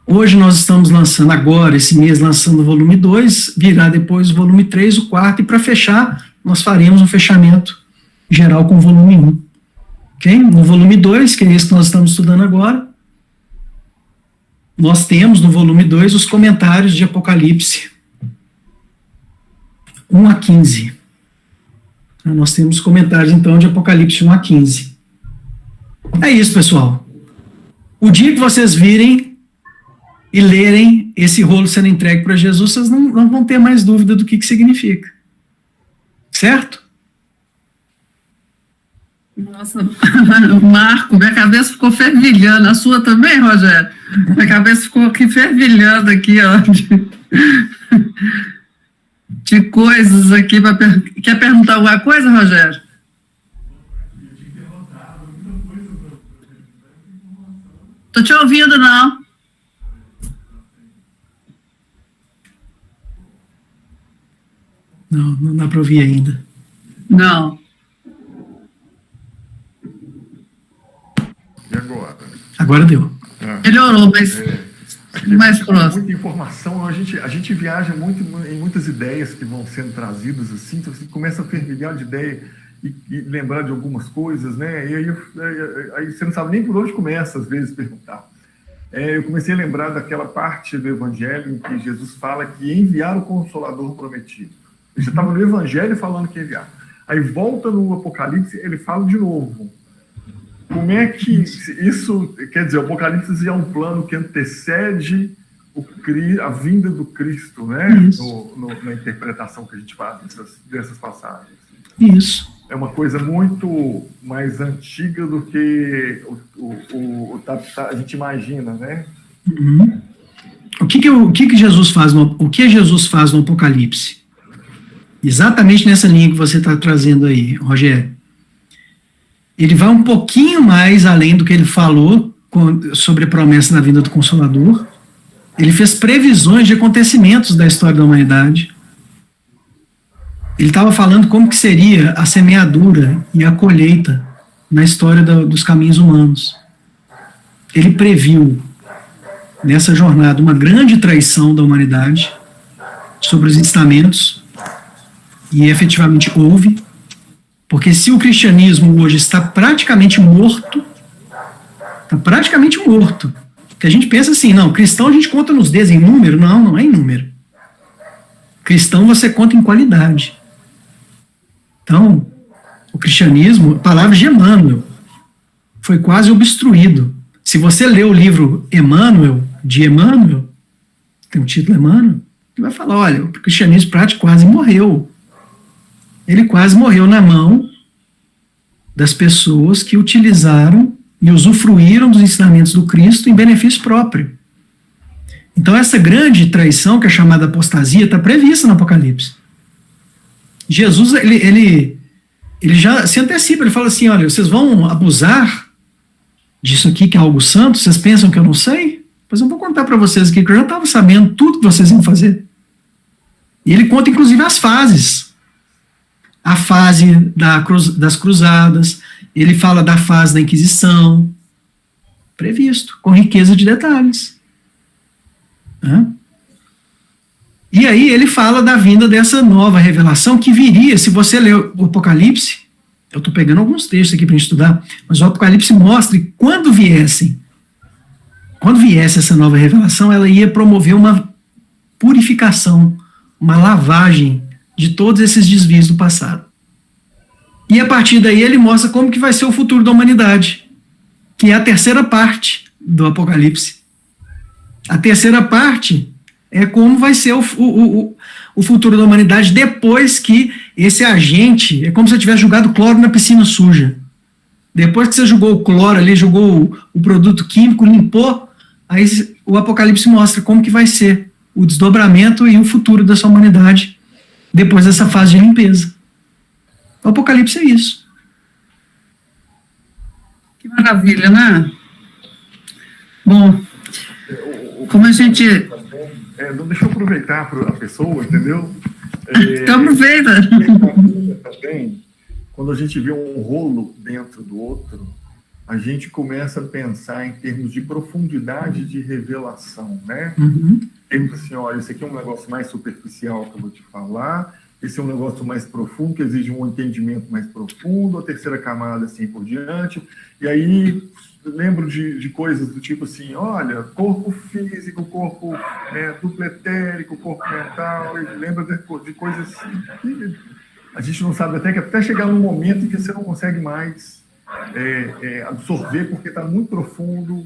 Hoje nós estamos lançando agora, esse mês, lançando o volume 2, virá depois o volume 3, o 4, e para fechar, nós faremos um fechamento geral com o volume 1. Okay? No volume 2, que é esse que nós estamos estudando agora, nós temos no volume 2 os comentários de Apocalipse 1 a 15. Nós temos comentários, então, de Apocalipse 1 a 15. É isso, pessoal. O dia que vocês virem e lerem esse rolo sendo entregue para Jesus, vocês não vão ter mais dúvida do que significa. Certo? Nossa, Marco, minha cabeça ficou fervilhando. A sua também, Rogério? Minha cabeça ficou aqui fervilhando aqui, ó. De coisas aqui. Quer perguntar alguma coisa, Rogério? Estou te ouvindo, não. Não dá para ouvir ainda. Não. E agora? Agora deu. Melhorou, mas mais próximo. Muita informação, a gente viaja muito em muitas ideias que vão sendo trazidas assim, então você começa a fervilhar de ideia e lembrar de algumas coisas, né? E aí você não sabe nem por onde começa, às vezes, perguntar. Eu comecei a lembrar daquela parte do Evangelho em que Jesus fala que ia enviar o Consolador prometido. Ele já estava no Evangelho falando que ia enviar. Aí volta no Apocalipse, ele fala de novo. como é que isso, quer dizer, o Apocalipse é um plano que antecede a vinda do Cristo, né? Na interpretação que a gente faz dessas passagens. Isso. É uma coisa muito mais antiga do que a gente imagina, né? Uhum. O que Jesus faz o que Jesus faz no Apocalipse? Exatamente nessa linha que você está trazendo aí, Rogério. Ele vai um pouquinho mais além do que ele falou sobre a promessa da vinda do Consolador. Ele fez previsões de acontecimentos da história da humanidade. Ele estava falando como que seria a semeadura e a colheita na história dos caminhos humanos. Ele previu nessa jornada uma grande traição da humanidade sobre os ensinamentos, e efetivamente houve, porque se o cristianismo hoje está praticamente morto, que a gente pensa assim, não, cristão a gente conta nos dedos em número, não é em número. Cristão você conta em qualidade. Então, o cristianismo, a palavra de Emmanuel, foi quase obstruído. Se você ler o livro Emmanuel, de Emmanuel, tem o título Emmanuel, ele vai falar, olha, o cristianismo prático quase morreu. Ele quase morreu na mão das pessoas que utilizaram e usufruíram dos ensinamentos do Cristo em benefício próprio. Então, essa grande traição, que é chamada apostasia, está prevista no Apocalipse. Jesus, ele já se antecipa, ele fala assim, olha, vocês vão abusar disso aqui, que é algo santo, vocês pensam que eu não sei? Pois eu vou contar para vocês aqui, que eu já estava sabendo tudo que vocês iam fazer. E ele conta, inclusive, as fases. A fase das cruzadas, ele fala da fase da Inquisição, previsto, com riqueza de detalhes. E aí ele fala da vinda dessa nova revelação que viria, se você ler o Apocalipse, eu estou pegando alguns textos aqui para a gente estudar, mas o Apocalipse mostra que quando viesse essa nova revelação, ela ia promover uma purificação, uma lavagem de todos esses desvios do passado. E a partir daí ele mostra como que vai ser o futuro da humanidade, que é a terceira parte do Apocalipse. A terceira parte é como vai ser o futuro da humanidade depois que esse agente, é como se você tivesse jogado cloro na piscina suja. Depois que você jogou o cloro ali, jogou o produto químico, limpou, aí o Apocalipse mostra como que vai ser o desdobramento e o futuro dessa humanidade depois dessa fase de limpeza. O Apocalipse é isso. Que maravilha, né? Bom, como a gente... deixa eu aproveitar para a pessoa, entendeu? Então aproveita. Também, quando a gente vê um rolo dentro do outro, a gente começa a pensar em termos de profundidade de revelação, né? Uhum. Ele diz assim, olha, esse aqui é um negócio mais superficial que eu vou te falar, esse é um negócio mais profundo, que exige um entendimento mais profundo, a terceira camada, assim por diante. E aí, lembro de coisas do tipo assim, olha, corpo físico, corpo duplo etérico, corpo mental, e lembra de coisas assim, que a gente não sabe até chegar num momento em que você não consegue mais absorver, porque está muito profundo.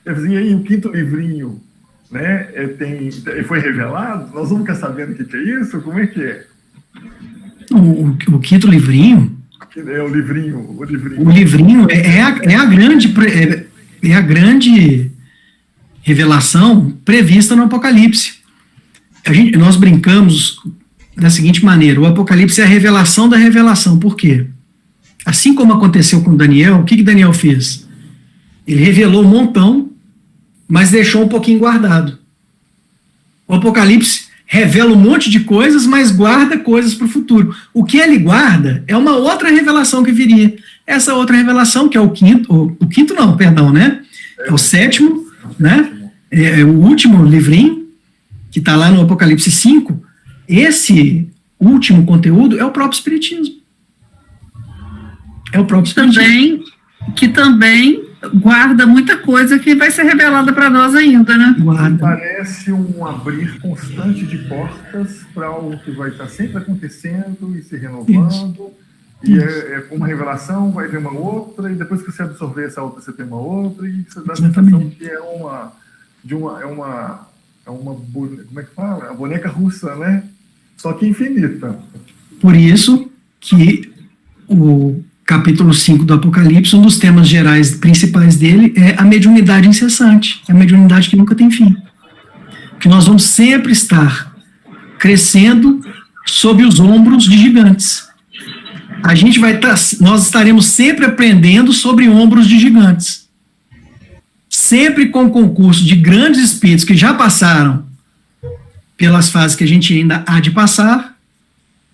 E aí, o quinto livrinho, né, foi revelado, nós vamos ficar sabendo o que é isso? Como é que é? O quinto livrinho... O livrinho. O livrinho é a grande revelação prevista no Apocalipse. Nós brincamos da seguinte maneira, o Apocalipse é a revelação da revelação. Por quê? Assim como aconteceu com Daniel, o que Daniel fez? Ele revelou um montão, mas deixou um pouquinho guardado. O Apocalipse revela um monte de coisas, mas guarda coisas para o futuro. O que ele guarda é uma outra revelação que viria. Essa outra revelação, que é o sétimo, né? É o último livrinho, que está lá no Apocalipse 5. Esse último conteúdo é o próprio Espiritismo. É o próprio Espiritismo. Que também guarda muita coisa que vai ser revelada para nós ainda, né? Guarda. Parece um abrir constante de portas para algo que vai estar sempre acontecendo e se renovando. Isso. E é uma revelação, vai vir uma outra, e depois que você absorver essa outra, você tem uma outra, e você dá a sensação que como é que fala? A boneca russa, né? Só que infinita. Por isso que o capítulo 5 do Apocalipse, um dos temas gerais principais dele é a mediunidade incessante, a mediunidade que nunca tem fim. Que nós vamos sempre estar crescendo sob os ombros de gigantes. Nós estaremos sempre aprendendo sobre ombros de gigantes. Sempre com concurso de grandes espíritos que já passaram pelas fases que a gente ainda há de passar,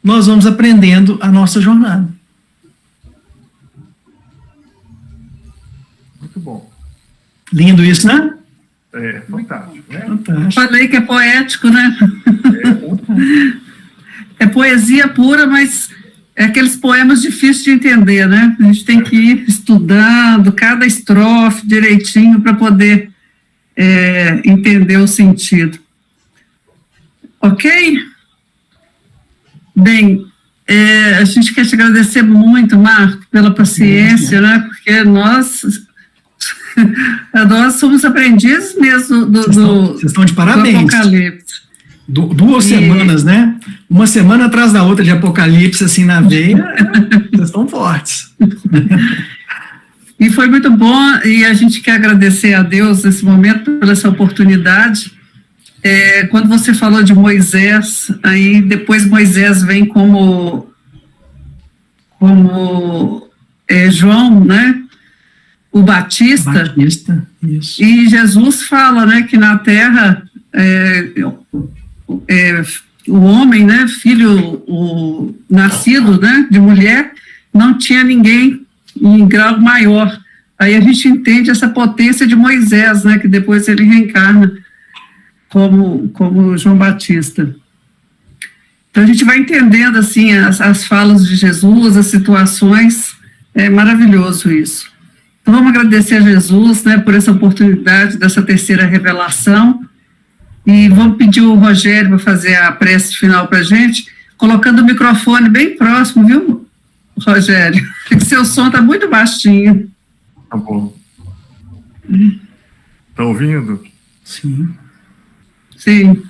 nós vamos aprendendo a nossa jornada. Muito bom. Lindo isso, né? É, fantástico, né? Fantástico. Falei que é poético, né? É poesia pura, mas é aqueles poemas difíceis de entender, né? A gente tem que ir estudando cada estrofe direitinho para poder entender o sentido. Ok? Bem, a gente quer te agradecer muito, Marco, pela paciência, né? Porque nós somos aprendizes mesmo Vocês estão de parabéns. do Apocalipse. Duas semanas, né? Uma semana atrás da outra de Apocalipse, assim, na veia, vocês estão fortes. E foi muito bom, e a gente quer agradecer a Deus nesse momento por essa oportunidade. Quando você falou de Moisés, aí depois Moisés vem como João, né? O Batista, isso. E Jesus fala, né, que na Terra o homem, né, filho nascido, né, de mulher, não tinha ninguém em grau maior. Aí a gente entende essa potência de Moisés, né, que depois ele reencarna como João Batista. Então a gente vai entendendo assim as falas de Jesus, as situações, é maravilhoso isso. Então vamos agradecer a Jesus, né, por essa oportunidade dessa terceira revelação, e vamos pedir o Rogério para fazer a prece final para a gente, colocando o microfone bem próximo, viu, Rogério? Porque seu som está muito baixinho. Tá bom. Tá ouvindo? Sim. Sim.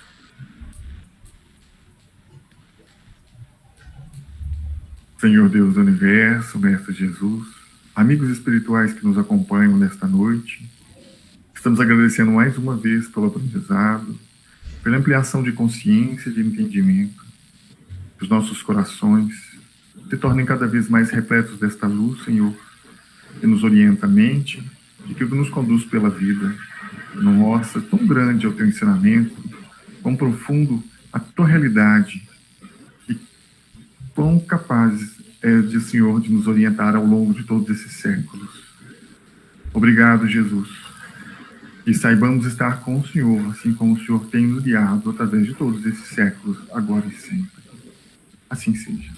Senhor Deus do Universo, Mestre Jesus, amigos espirituais que nos acompanham nesta noite, estamos agradecendo mais uma vez pelo aprendizado, pela ampliação de consciência e de entendimento, que os nossos corações se tornem cada vez mais repletos desta luz, Senhor, que nos orienta a mente e que nos conduz pela vida. Nossa, tão grande é o teu ensinamento, quão profundo a tua realidade, e quão capaz é Senhor, de nos orientar ao longo de todos esses séculos. Obrigado, Jesus. E saibamos estar com o Senhor, assim como o Senhor tem nos guiado através de todos esses séculos, agora e sempre. Assim seja.